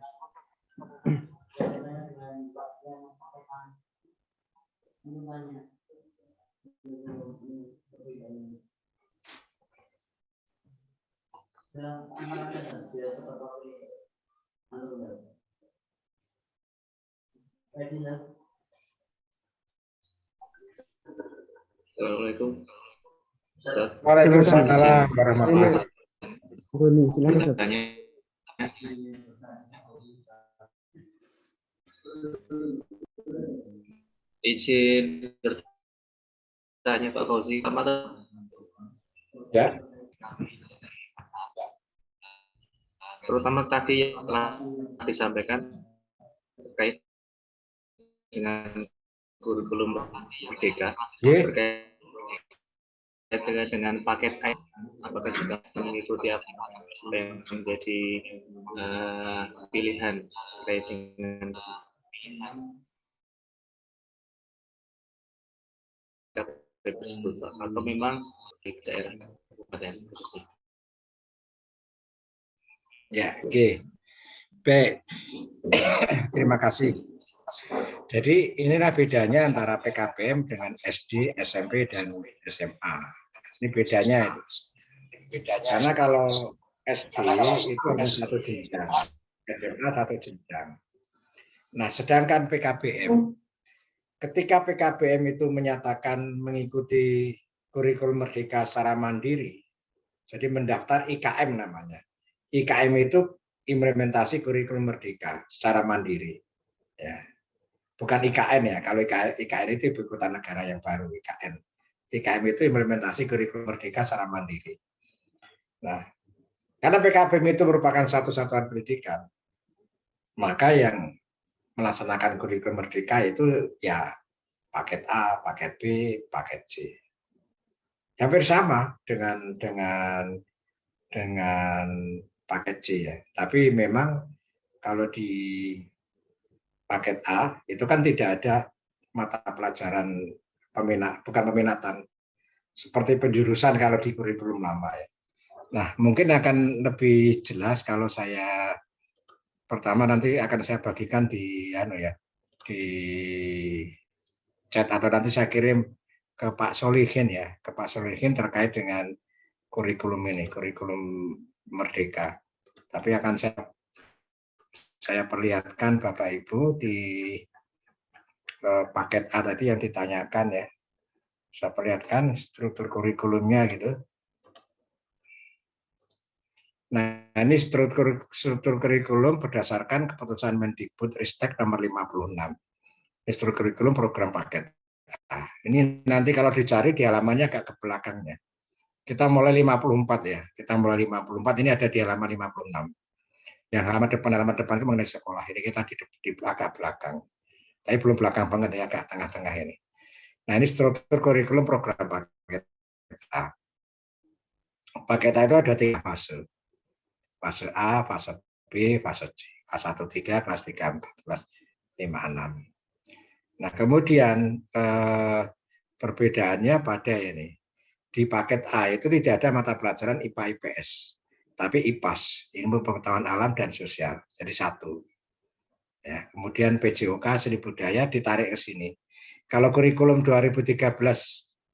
Assalamualaikum. Ustaz. Waalaikumsalam warahmatullahi wabarakatuh. Silakan Ustadz. Izin bertanya Pak Fauzi. Ya. Terutama tadi yang telah disampaikan terkait dengan kurikulum merdeka, terkait dengan paket A, apakah juga mengikuti apa yang menjadi pilihan terkait dengan tersebut, atau memang di daerah kabupaten khususnya? Ya, oke. Baik. Terima kasih. Jadi inilah bedanya antara PKBM dengan SD, SMP, dan SMA. Ini bedanya itu. Karena kalau SD itu hanya 1 jenjang, SMA 1 jenjang. Nah, sedangkan PKBM, ketika PKBM itu menyatakan mengikuti kurikulum merdeka secara mandiri, jadi mendaftar IKM namanya. IKM itu implementasi kurikulum merdeka secara mandiri. Ya. Bukan IKN ya, kalau IKN itu ibu kota negara yang baru, IKN. IKM itu implementasi kurikulum merdeka secara mandiri. Nah, karena PKBM itu merupakan satu satuan pendidikan, maka yang melaksanakan kurikulum merdeka itu ya paket A, paket B, paket C. Hampir sama dengan paket C ya. Tapi memang kalau di paket A itu kan tidak ada mata pelajaran bukan peminatan seperti penjurusan kalau di kurikulum lama ya. Nah, mungkin akan lebih jelas kalau saya pertama nanti akan saya bagikan di chat atau nanti saya kirim ke Pak Solihin ya, ke Pak Solihin terkait dengan kurikulum ini, kurikulum Merdeka. Tapi akan saya perlihatkan Bapak Ibu di paket A tadi yang ditanyakan ya. Saya perlihatkan struktur kurikulumnya gitu. Nah, ini struktur kurikulum berdasarkan keputusan Mendikbud-Ristek nomor 56. Ini struktur kurikulum program paket. Nah, ini nanti kalau dicari di halamannya agak ke belakangnya. Kita mulai 54 ya. Kita mulai 54, ini ada di halaman 56. Yang halaman depan itu mengenai sekolah. Ini kita di agak belakang. Tapi belum belakang banget ya, agak tengah-tengah ini. Nah, ini struktur kurikulum program paket A. Paket A itu ada 3 fase. Fase A, fase B, fase C. A1, 3, kelas 3, 4, kelas 5, 6. Nah, kemudian perbedaannya pada ini. Di paket A itu tidak ada mata pelajaran IPA IPS, tapi IPAS, ilmu pengetahuan alam dan sosial. Jadi 1. Ya, kemudian PJOK seni budaya ditarik ke sini. Kalau kurikulum 2013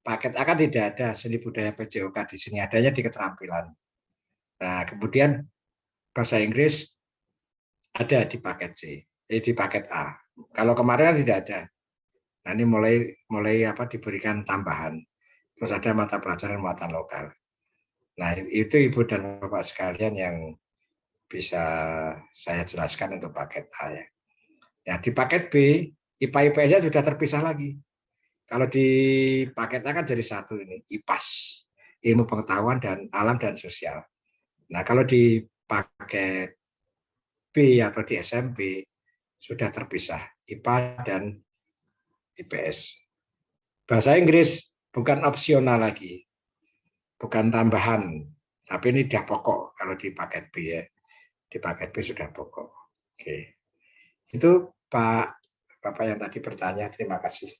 paket A kan tidak ada seni budaya PJOK di sini, adanya di keterampilan. Nah, kemudian bahasa Inggris ada di paket C, di paket A. Kalau kemarin kan tidak ada. Nah, ini mulai diberikan tambahan. Terus ada mata pelajaran muatan lokal. Nah, itu Ibu dan Bapak sekalian yang bisa saya jelaskan untuk paket A ya. Ya, di paket B, IPA IPS-nya sudah terpisah lagi. Kalau di paket A kan jadi 1 ini, IPAS, ilmu pengetahuan dan alam dan sosial. Nah, kalau di paket B atau di SMP sudah terpisah, IPA dan IPS. Bahasa Inggris bukan opsional lagi, bukan tambahan, tapi ini sudah pokok kalau di paket B ya. Di paket B sudah pokok. Oke. Itu Bapak yang tadi bertanya, terima kasih.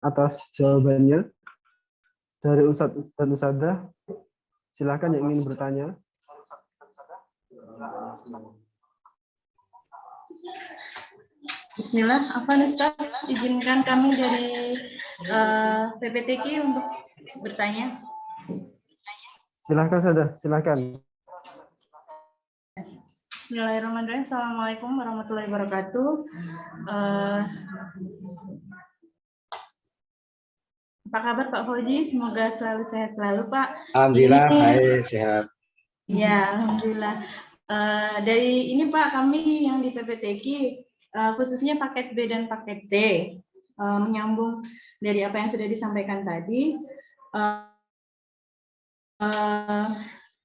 Atas jawabannya dari Ustadz dan Ustadzah, silakan yang ingin bertanya. Bismillah, Afwan Ustaz, izinkan kami dari PPTQ untuk bertanya. Silakan Ustadzah, silakan. Bismillahirrahmanirrahim. Assalamualaikum warahmatullahi wabarakatuh. Apa kabar Pak Fauzi? Semoga selalu sehat selalu Pak. Alhamdulillah, baik, sehat. Ya, alhamdulillah. Dari ini Pak, kami yang di PPTQ, khususnya paket B dan paket C, menyambung dari apa yang sudah disampaikan tadi,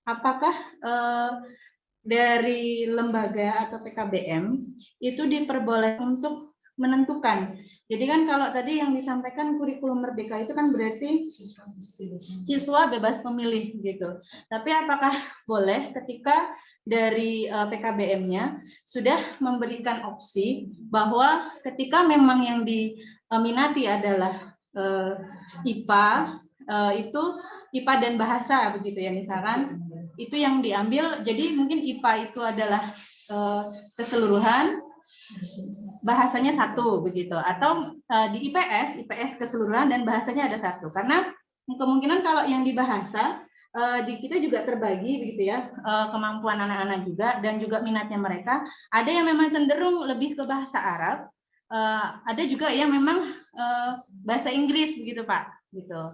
apakah dari lembaga atau PKBM itu diperbolehkan untuk menentukan. Jadi kan kalau tadi yang disampaikan kurikulum merdeka itu kan berarti siswa bebas memilih gitu. Tapi apakah boleh ketika dari PKBM-nya sudah memberikan opsi bahwa ketika memang yang diminati adalah IPA, itu IPA dan bahasa begitu ya, misalkan itu yang diambil. Jadi mungkin IPA itu adalah keseluruhan, bahasanya 1 begitu, atau di IPS keseluruhan dan bahasanya ada 1. Karena kemungkinan kalau yang di bahasa di kita juga terbagi begitu ya, kemampuan anak-anak juga dan juga minatnya mereka. Ada yang memang cenderung lebih ke bahasa Arab, ada juga yang memang bahasa Inggris begitu Pak, gitu.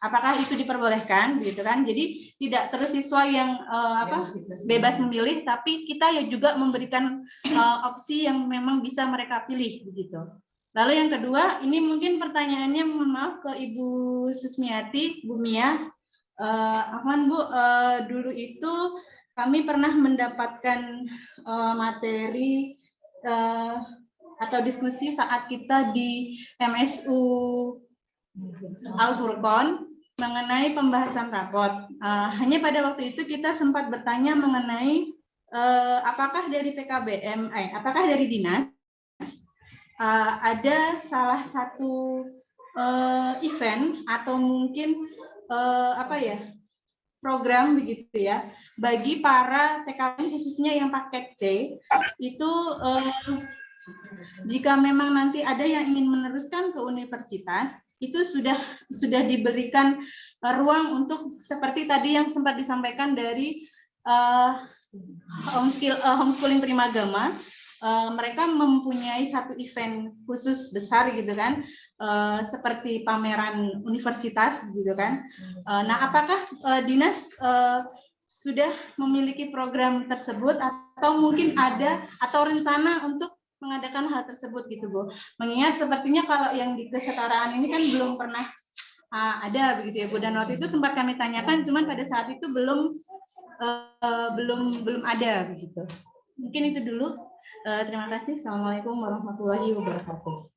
Apakah itu diperbolehkan gitu kan? Jadi tidak terus siswa yang bebas memilih, tapi kita ya juga memberikan opsi yang memang bisa mereka pilih begitu. Lalu yang kedua, ini mungkin pertanyaannya, mohon maaf, ke Ibu Susmiati, Bu Mia. Afwan Bu, dulu itu kami pernah mendapatkan materi atau diskusi saat kita di MSU Al-Furqon mengenai pembahasan raport. Hanya pada waktu itu kita sempat bertanya mengenai apakah dari PKBM, apakah dari dinas ada salah satu event atau mungkin apa ya, program begitu ya bagi para TKB khususnya yang paket C itu jika memang nanti ada yang ingin meneruskan ke universitas itu sudah diberikan ruang untuk seperti tadi yang sempat disampaikan dari homeschooling Primagama. Mereka mempunyai satu event khusus besar gitu kan, seperti pameran universitas gitu kan. Nah, apakah dinas sudah memiliki program tersebut atau mungkin ada atau rencana untuk mengadakan hal tersebut gitu Bu? Mengingat sepertinya kalau yang di kesetaraan ini kan belum pernah ada begitu ya Bu, dan waktu itu sempat kami tanyakan, cuman pada saat itu belum ada begitu. Mungkin itu dulu. Terima kasih. Assalamualaikum warahmatullahi wabarakatuh.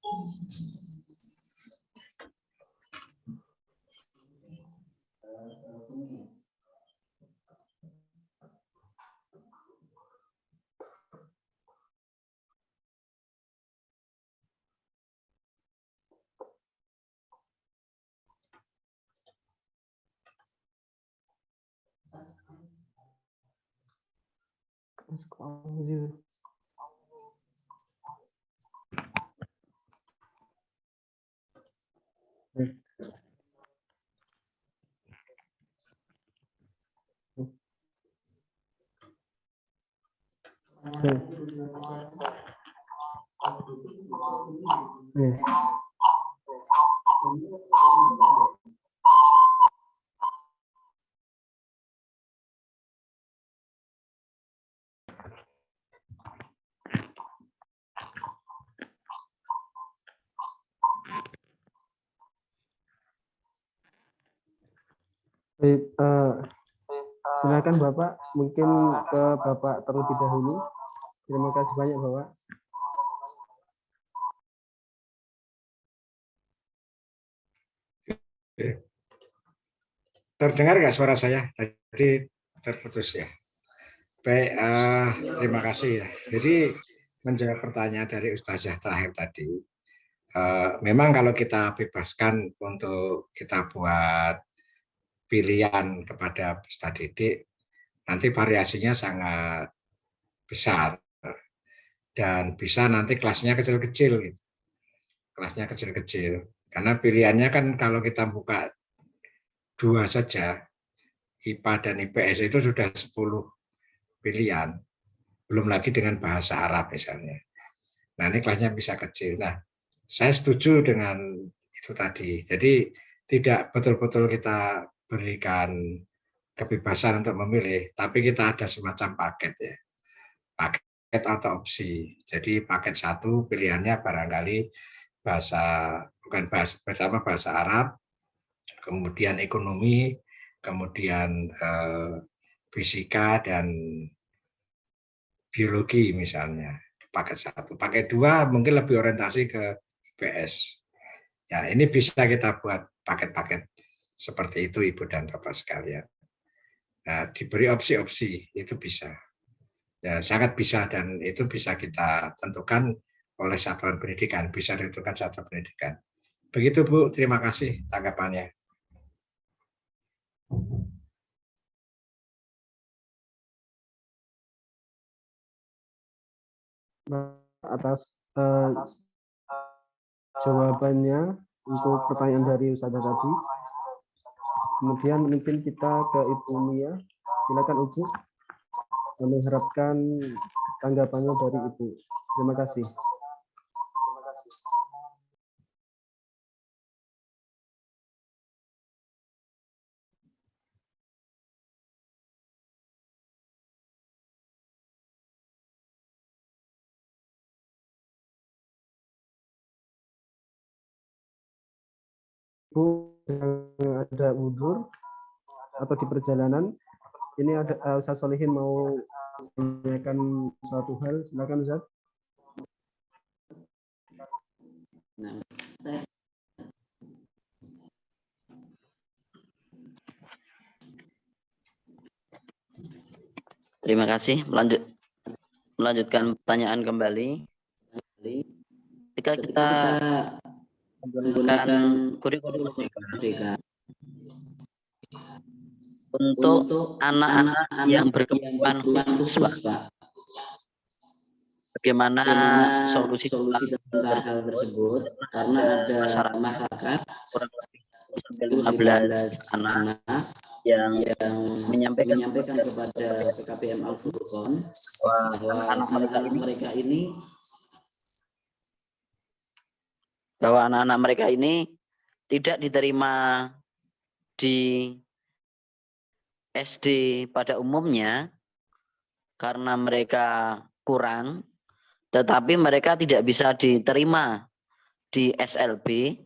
Baik, silakan Bapak, mungkin ke Bapak terlebih dahulu. Terima kasih banyak Bapak. Terdengar nggak suara saya? Tadi terputus ya. Baik, terima kasih ya. Jadi menjawab pertanyaan dari Ustazah terakhir tadi, memang kalau kita bebaskan untuk kita buat pilihan kepada peserta didik, nanti variasinya sangat besar dan bisa nanti kelasnya kecil-kecil gitu. Kelasnya kecil-kecil karena pilihannya kan kalau kita buka 2 saja, IPA dan IPS itu sudah 10 pilihan, belum lagi dengan bahasa Arab misalnya. Nah, ini kelasnya bisa kecil. Nah, saya setuju dengan itu tadi. Jadi tidak betul-betul kita berikan kebebasan untuk memilih, tapi kita ada semacam paket ya. Paket atau opsi. Jadi paket 1 pilihannya barangkali bukan bahasa pertama bahasa Arab, kemudian ekonomi, kemudian fisika dan biologi misalnya. Paket 1. Paket 2 mungkin lebih orientasi ke IPS. Ya, ini bisa kita buat paket-paket seperti itu Ibu dan Bapak sekalian. Nah, diberi opsi-opsi itu bisa. Ya, sangat bisa dan itu bisa kita tentukan oleh satuan pendidikan, bisa ditentukan satuan pendidikan. Begitu Bu, terima kasih tanggapannya. Atas jawabannya untuk pertanyaan dari Ustazah tadi. Kemudian mungkin kita ke Ibu Mia. Silakan Ibu. Kami harapkan tanggapannya dari Ibu. Terima kasih. Bu, yang ada udzur atau di perjalanan, ini ada Ustaz Solihin mau menanyakan suatu hal, silakan Ustaz. Terima kasih. Melanjutkan pertanyaan kembali. Ketika kita menggunakan kurikulum merdeka untuk anak-anak yang berkebutuhan khusus, Pak. Bagaimana solusi tentang hal tersebut? Karena ada masyarakat kurang lebih 15 anak yang menyampaikan kepada PKBM Al-Furqon bahwa anak-anak mereka ini tidak diterima di SD pada umumnya karena mereka kurang, tetapi mereka tidak bisa diterima di SLB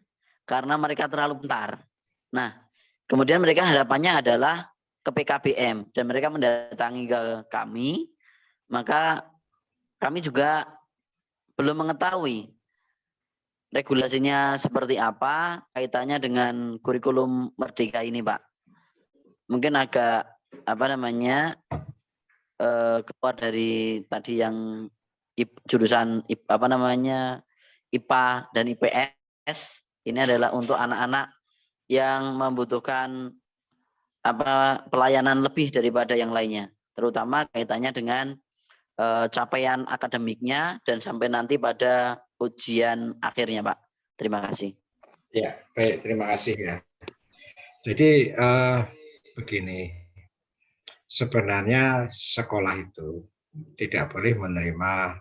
karena mereka terlalu pintar. Nah, kemudian mereka harapannya adalah ke PKBM dan mereka mendatangi ke kami, maka kami juga belum mengetahui regulasinya seperti apa kaitannya dengan kurikulum merdeka ini, Pak. Mungkin agak keluar dari tadi yang jurusan IPA dan IPS. Ini adalah untuk anak-anak yang membutuhkan pelayanan lebih daripada yang lainnya, terutama kaitannya dengan capaian akademiknya dan sampai nanti pada ujian akhirnya, Pak. Terima kasih. Ya, baik, terima kasih ya. Jadi begini, sebenarnya sekolah itu tidak boleh menerima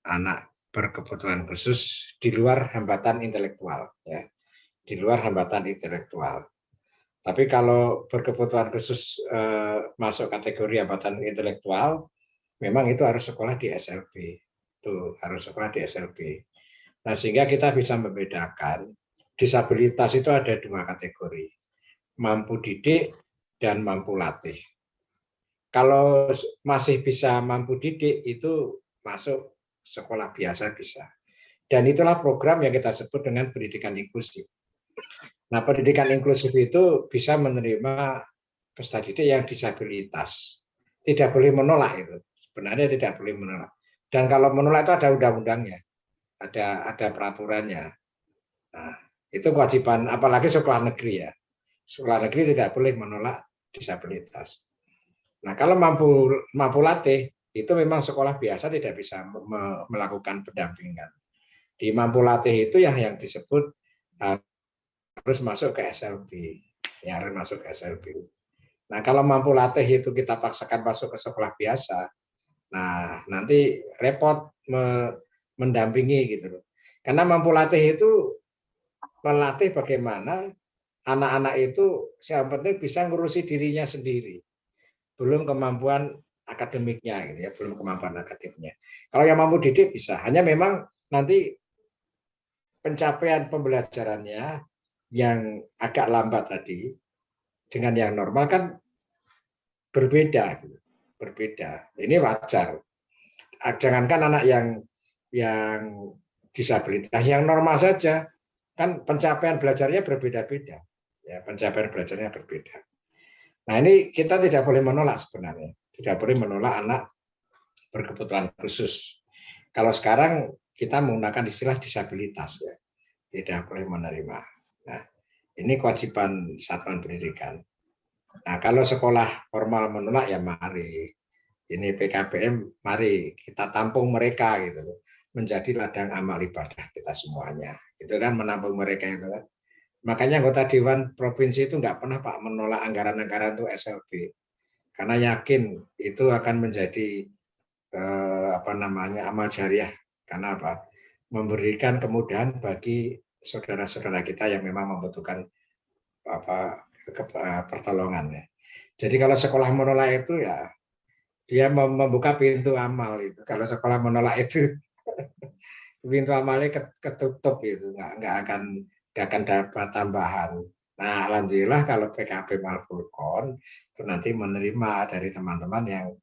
anak berkebutuhan khusus di luar hambatan intelektual, ya, di luar hambatan intelektual. Tapi kalau berkebutuhan khusus masuk kategori hambatan intelektual, memang itu harus sekolah di SLB, itu harus sekolah di SLB. Nah, sehingga kita bisa membedakan disabilitas itu ada dua kategori, mampu didik dan mampu latih. Kalau masih bisa mampu didik itu masuk sekolah biasa bisa. Dan itulah program yang kita sebut dengan pendidikan inklusif. Nah, pendidikan inklusif itu bisa menerima peserta didik yang disabilitas. Tidak boleh menolak itu. Sebenarnya tidak boleh menolak. Dan kalau menolak itu ada undang-undangnya, ada peraturannya. Nah, itu kewajiban, apalagi sekolah negeri ya. Sekolah negeri tidak boleh menolak disabilitas. Nah, kalau mampu latih, itu memang sekolah biasa tidak bisa melakukan pendampingan. Di mampu latih itu yang disebut harus masuk ke SLB. Ya, harus masuk ke SLB. Nah, kalau mampu latih itu kita paksakan masuk ke sekolah biasa, nah nanti repot mendampingi gitu loh. Karena mampu latih itu melatih bagaimana anak-anak itu yang penting bisa ngurusi dirinya sendiri. Belum kemampuan akademiknya gitu ya, belum kemampuan akademiknya. Kalau yang mampu didik bisa, hanya memang nanti pencapaian pembelajarannya yang agak lambat tadi dengan yang normal kan berbeda, berbeda. Ini wajar. Jangankan anak yang disabilitas, yang normal saja kan pencapaian belajarnya berbeda-beda. Ya, pencapaian belajarnya berbeda. Nah, ini kita tidak boleh menolak sebenarnya. Tidak boleh menolak anak berkebutuhan khusus. Kalau sekarang kita menggunakan istilah disabilitas ya. Tidak boleh menerima. Nah, ini kewajiban satuan pendidikan. Nah, kalau sekolah formal menolak ya mari. Ini PKBM, mari kita tampung mereka gitu loh. Menjadi ladang amal ibadah kita semuanya. Itu kan menampung mereka itu kan. Makanya anggota Dewan Provinsi itu nggak pernah Pak menolak anggaran-anggaran untuk SLB. Karena yakin itu akan menjadi amal jariah. Karena apa? Memberikan kemudahan bagi saudara-saudara kita yang memang membutuhkan pertolongan ya. Jadi kalau sekolah menolak itu ya dia membuka pintu amal itu. Kalau sekolah menolak itu pintu amalnya ketutup itu, nggak akan dapat tambahan. Nah, alhamdulillah kalau PKB Al-Furqon itu nanti menerima dari teman-teman yang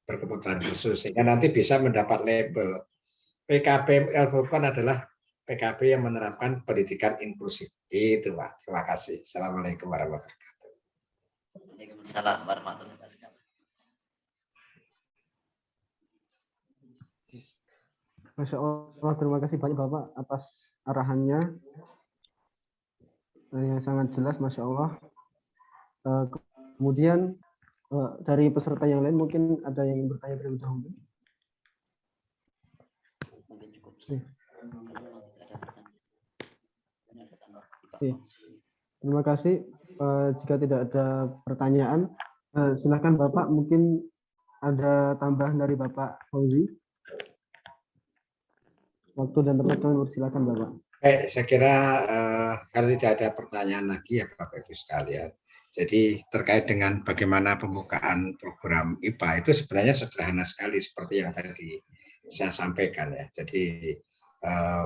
berkebutuhan khusus sehingga nanti bisa mendapat label PKB Al-Furqon adalah PKB yang menerapkan pendidikan inklusif. Itu Pak. Terima kasih. Assalamualaikum warahmatullahi wabarakatuh. Waalaikumsalam warahmatullahi wabarakatuh. Masya Allah, terima kasih banyak Bapak atas arahannya yang sangat jelas, Masya Allah. Kemudian dari peserta yang lain mungkin ada yang bertanya terlebih dahulu. Mungkin cukup. Oke. Terima kasih. Jika tidak ada pertanyaan, silakan Bapak, mungkin ada tambahan dari Bapak Fauzi. Waktu dan tempat kami persilakan Bapak. Baik, saya kira kalau tidak ada pertanyaan lagi ya Bapak Ibu sekalian. Jadi terkait dengan bagaimana pembukaan program IPA itu sebenarnya sederhana sekali seperti yang tadi saya sampaikan ya. Jadi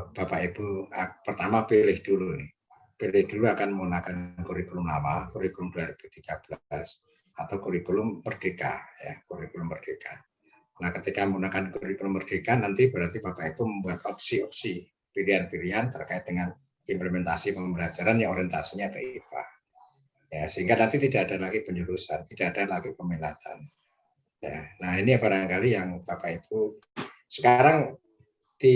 Bapak Ibu pertama pilih dulu nih. Pilih dulu akan menggunakan kurikulum lama, kurikulum 2013 atau kurikulum Merdeka ya, kurikulum Merdeka. Nah, ketika menggunakan kurikulum Merdeka nanti berarti Bapak Ibu membuat opsi-opsi pilihan-pilihan terkait dengan implementasi pembelajaran yang orientasinya ke IPA. Ya, sehingga nanti tidak ada lagi penjurusan, tidak ada lagi peminatan. Ya, nah ini barangkali yang Bapak Ibu sekarang di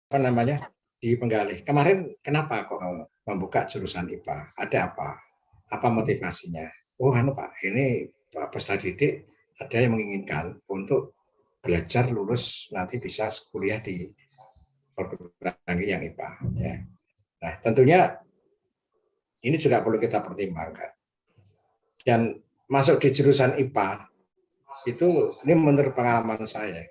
apa namanya di Penggalih. Kemarin kenapa kok membuka jurusan IPA? Ada apa? Apa motivasinya? Oh, Pak, ini Pak peserta didik ada yang menginginkan untuk belajar lulus nanti bisa kuliah di perguruan tinggi yang IPA. Ya. Nah, tentunya ini juga perlu kita pertimbangkan. Dan masuk di jurusan IPA itu, ini menurut pengalaman saya,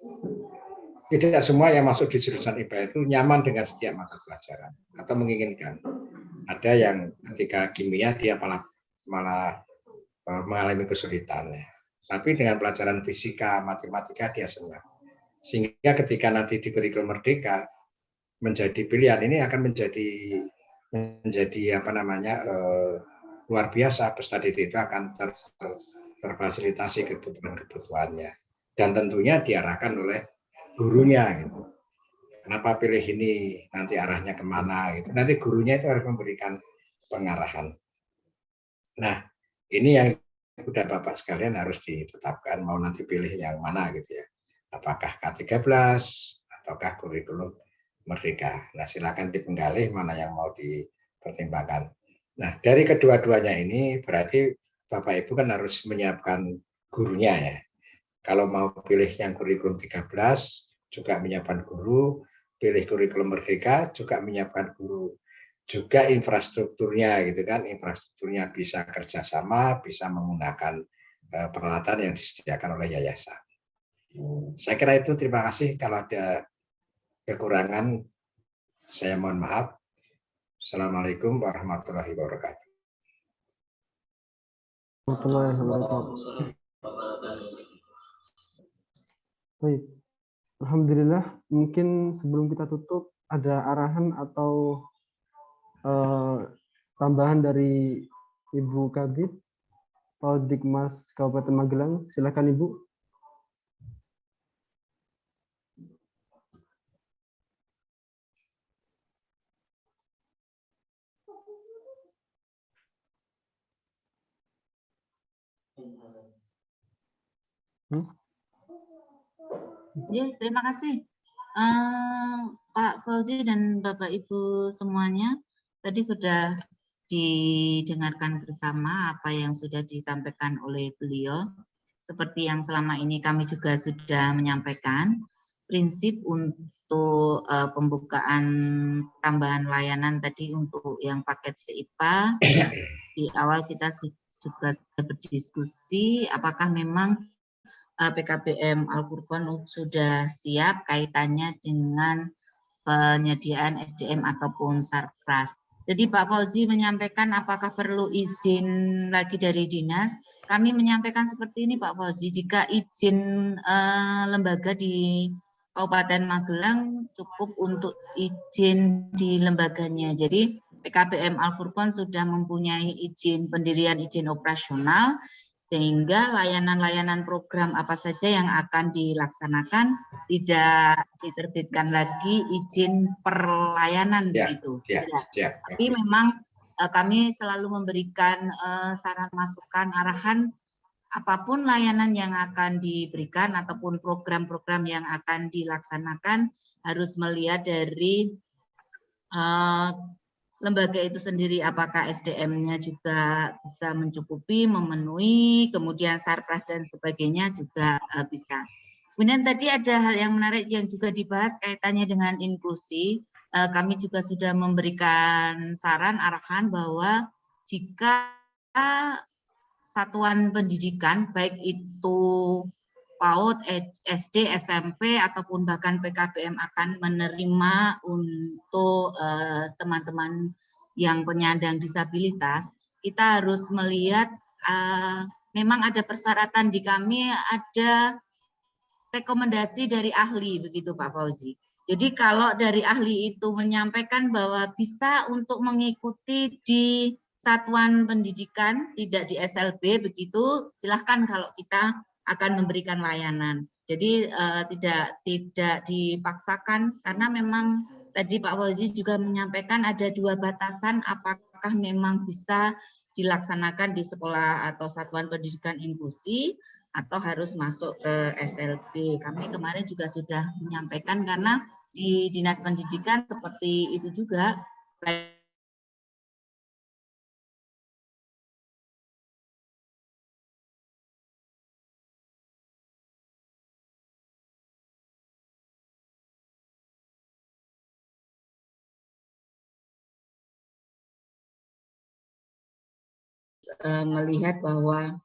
tidak semua yang masuk di jurusan IPA itu nyaman dengan setiap mata pelajaran atau menginginkan. Ada yang ketika kimia dia malah mengalami kesulitan. Ya. Tapi dengan pelajaran fisika, matematika dia senang. Sehingga ketika nanti di kurikulum Merdeka menjadi pilihan, ini akan menjadi apa namanya luar biasa. Peserta didik itu akan terfasilitasi kebutuhan-kebutuhannya dan tentunya diarahkan oleh gurunya gitu. Kenapa pilih ini, nanti arahnya kemana gitu. Nanti gurunya itu harus memberikan pengarahan. Nah, ini yang sudah Bapak sekalian harus ditetapkan mau nanti pilih yang mana gitu ya. Apakah K13 ataukah kurikulum Merdeka. Nah, silakan dipenggalih mana yang mau dipertimbangkan. Nah, dari kedua-duanya ini berarti Bapak Ibu kan harus menyiapkan gurunya ya. Kalau mau pilih yang kurikulum 13 juga menyiapkan guru, pilih kurikulum Merdeka juga menyiapkan guru. Juga infrastrukturnya gitu kan, infrastrukturnya bisa kerjasama, bisa menggunakan peralatan yang disediakan oleh yayasan. Saya kira itu, terima kasih. Kalau ada kekurangan saya mohon maaf. Assalamualaikum warahmatullahi wabarakatuh. Warahmatullahi wabarakatuh. Baik, alhamdulillah. Mungkin sebelum kita tutup ada arahan atau tambahan dari Ibu Kabid Dikmas Kabupaten Magelang. Silakan Ibu. Ya, terima kasih Pak Fauzi dan Bapak Ibu semuanya. Tadi sudah didengarkan bersama apa yang sudah disampaikan oleh beliau. Seperti yang selama ini kami juga sudah menyampaikan, prinsip untuk pembukaan tambahan layanan tadi untuk yang paket SIPA, di awal kita juga sudah berdiskusi apakah memang PKBM Al-Furqan sudah siap kaitannya dengan penyediaan SDM ataupun Sarpras. Jadi Pak Fauzi menyampaikan apakah perlu izin lagi dari dinas. Kami menyampaikan seperti ini Pak Fauzi, jika izin lembaga di Kabupaten Magelang cukup untuk izin di lembaganya. Jadi PKBM Al-Furqan sudah mempunyai izin pendirian, izin operasional, sehingga layanan-layanan program apa saja yang akan dilaksanakan tidak diterbitkan lagi izin perlayanan begitu. Tapi memang kami selalu memberikan saran masukan arahan apapun layanan yang akan diberikan ataupun program-program yang akan dilaksanakan harus melihat dari lembaga itu sendiri, apakah SDM-nya juga bisa mencukupi, memenuhi, kemudian sarpras dan sebagainya juga bisa. Kemudian tadi ada hal yang menarik yang juga dibahas kaitannya dengan inklusi. Kami juga sudah memberikan saran, arahan bahwa jika satuan pendidikan, baik itu PAUD, SD, SMP, ataupun bahkan PKBM akan menerima untuk teman-teman yang penyandang disabilitas, kita harus melihat memang ada persyaratan di kami, ada rekomendasi dari ahli, begitu Pak Fauzi. Jadi kalau dari ahli itu menyampaikan bahwa bisa untuk mengikuti di satuan pendidikan, tidak di SLB, begitu silahkan kalau kita akan memberikan layanan. Jadi tidak dipaksakan, karena memang tadi Pak Fauzi juga menyampaikan ada dua batasan apakah memang bisa dilaksanakan di sekolah atau satuan pendidikan inklusi atau harus masuk ke SLB. Kami kemarin juga sudah menyampaikan karena di Dinas Pendidikan seperti itu juga. Melihat bahwa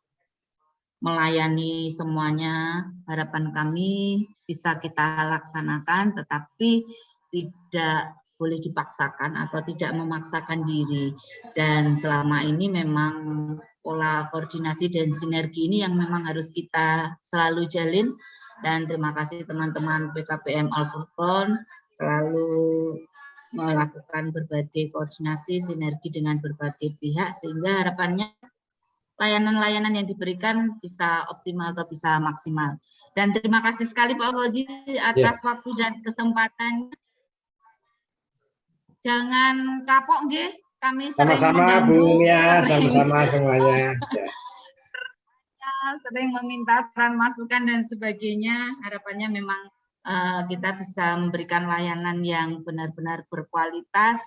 melayani semuanya, harapan kami bisa kita laksanakan, tetapi tidak boleh dipaksakan atau tidak memaksakan diri. Dan selama ini memang pola koordinasi dan sinergi ini yang memang harus kita selalu jalin. Dan terima kasih teman-teman PKBM Al-Furqon selalu melakukan berbagai koordinasi, sinergi dengan berbagai pihak, sehingga harapannya layanan-layanan yang diberikan bisa optimal atau bisa maksimal. Dan terima kasih sekali Pak Fauzi atas waktu dan kesempatan. Jangan kapok nggih, kami Sama-sama Bu ya, sama-sama semuanya. Sering meminta saran, masukan dan sebagainya. Harapannya memang kita bisa memberikan layanan yang benar-benar berkualitas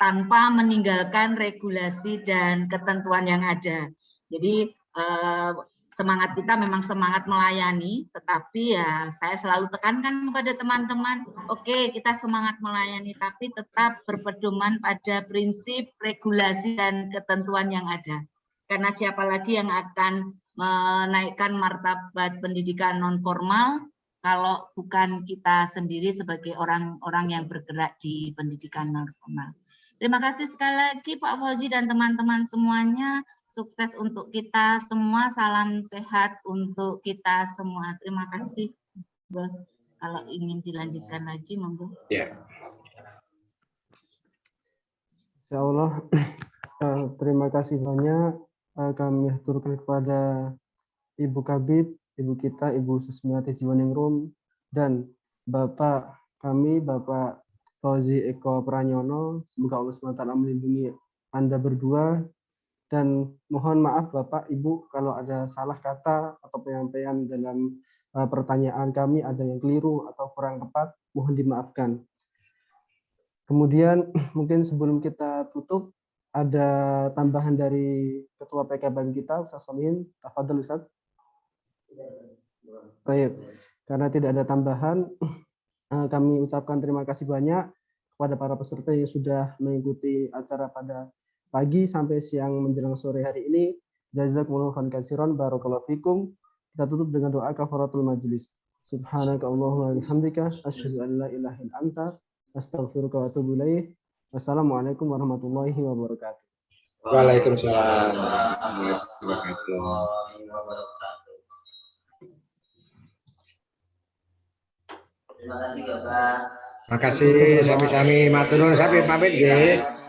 tanpa meninggalkan regulasi dan ketentuan yang ada. Jadi semangat kita memang semangat melayani, tetapi ya saya selalu tekankan kepada teman-teman, oke, kita semangat melayani, tapi tetap berpedoman pada prinsip, regulasi dan ketentuan yang ada. Karena siapa lagi yang akan menaikkan martabat pendidikan non formal kalau bukan kita sendiri sebagai orang-orang yang bergerak di pendidikan non formal. Terima kasih sekali lagi Pak Fauzi dan teman-teman semuanya. Sukses untuk kita semua. Salam sehat untuk kita semua. Terima kasih. Kalau ingin dilanjutkan lagi, monggo. Ya. Insya Allah, terima kasih banyak. Kami aturkan kepada Ibu Kabid, Ibu kita, Ibu Susmiati Jiwaningrum, dan Bapak kami, Bapak Fauzi Eko Pranyono. Semoga Allah SWT melindungi Anda berdua. Dan mohon maaf Bapak, Ibu, kalau ada salah kata atau penyampaian dalam pertanyaan kami, ada yang keliru atau kurang tepat, mohon dimaafkan. Kemudian mungkin sebelum kita tutup, ada tambahan dari Ketua PKBM kita, Ustaz Solihin. Tafadhol Ustaz. Baik, karena tidak ada tambahan, kami ucapkan terima kasih banyak kepada para peserta yang sudah mengikuti acara pada pagi sampai siang menjelang sore hari ini. Jazakumullahu khairan katsiran, barakallahu fikum. Kita tutup dengan doa kafaratul majlis. Subhanaka Allahumma wa bihamdika asyhadu an la ilaha illa anta astaghfiruka wa atubu ilaik. Wassalamualaikum warahmatullahi wabarakatuh. Waalaikumsalam warahmatullahi wabarakatuh. Terima kasih Bapak. Terima kasih, sami-sami. Matur nuwun, sampai pamit nggih.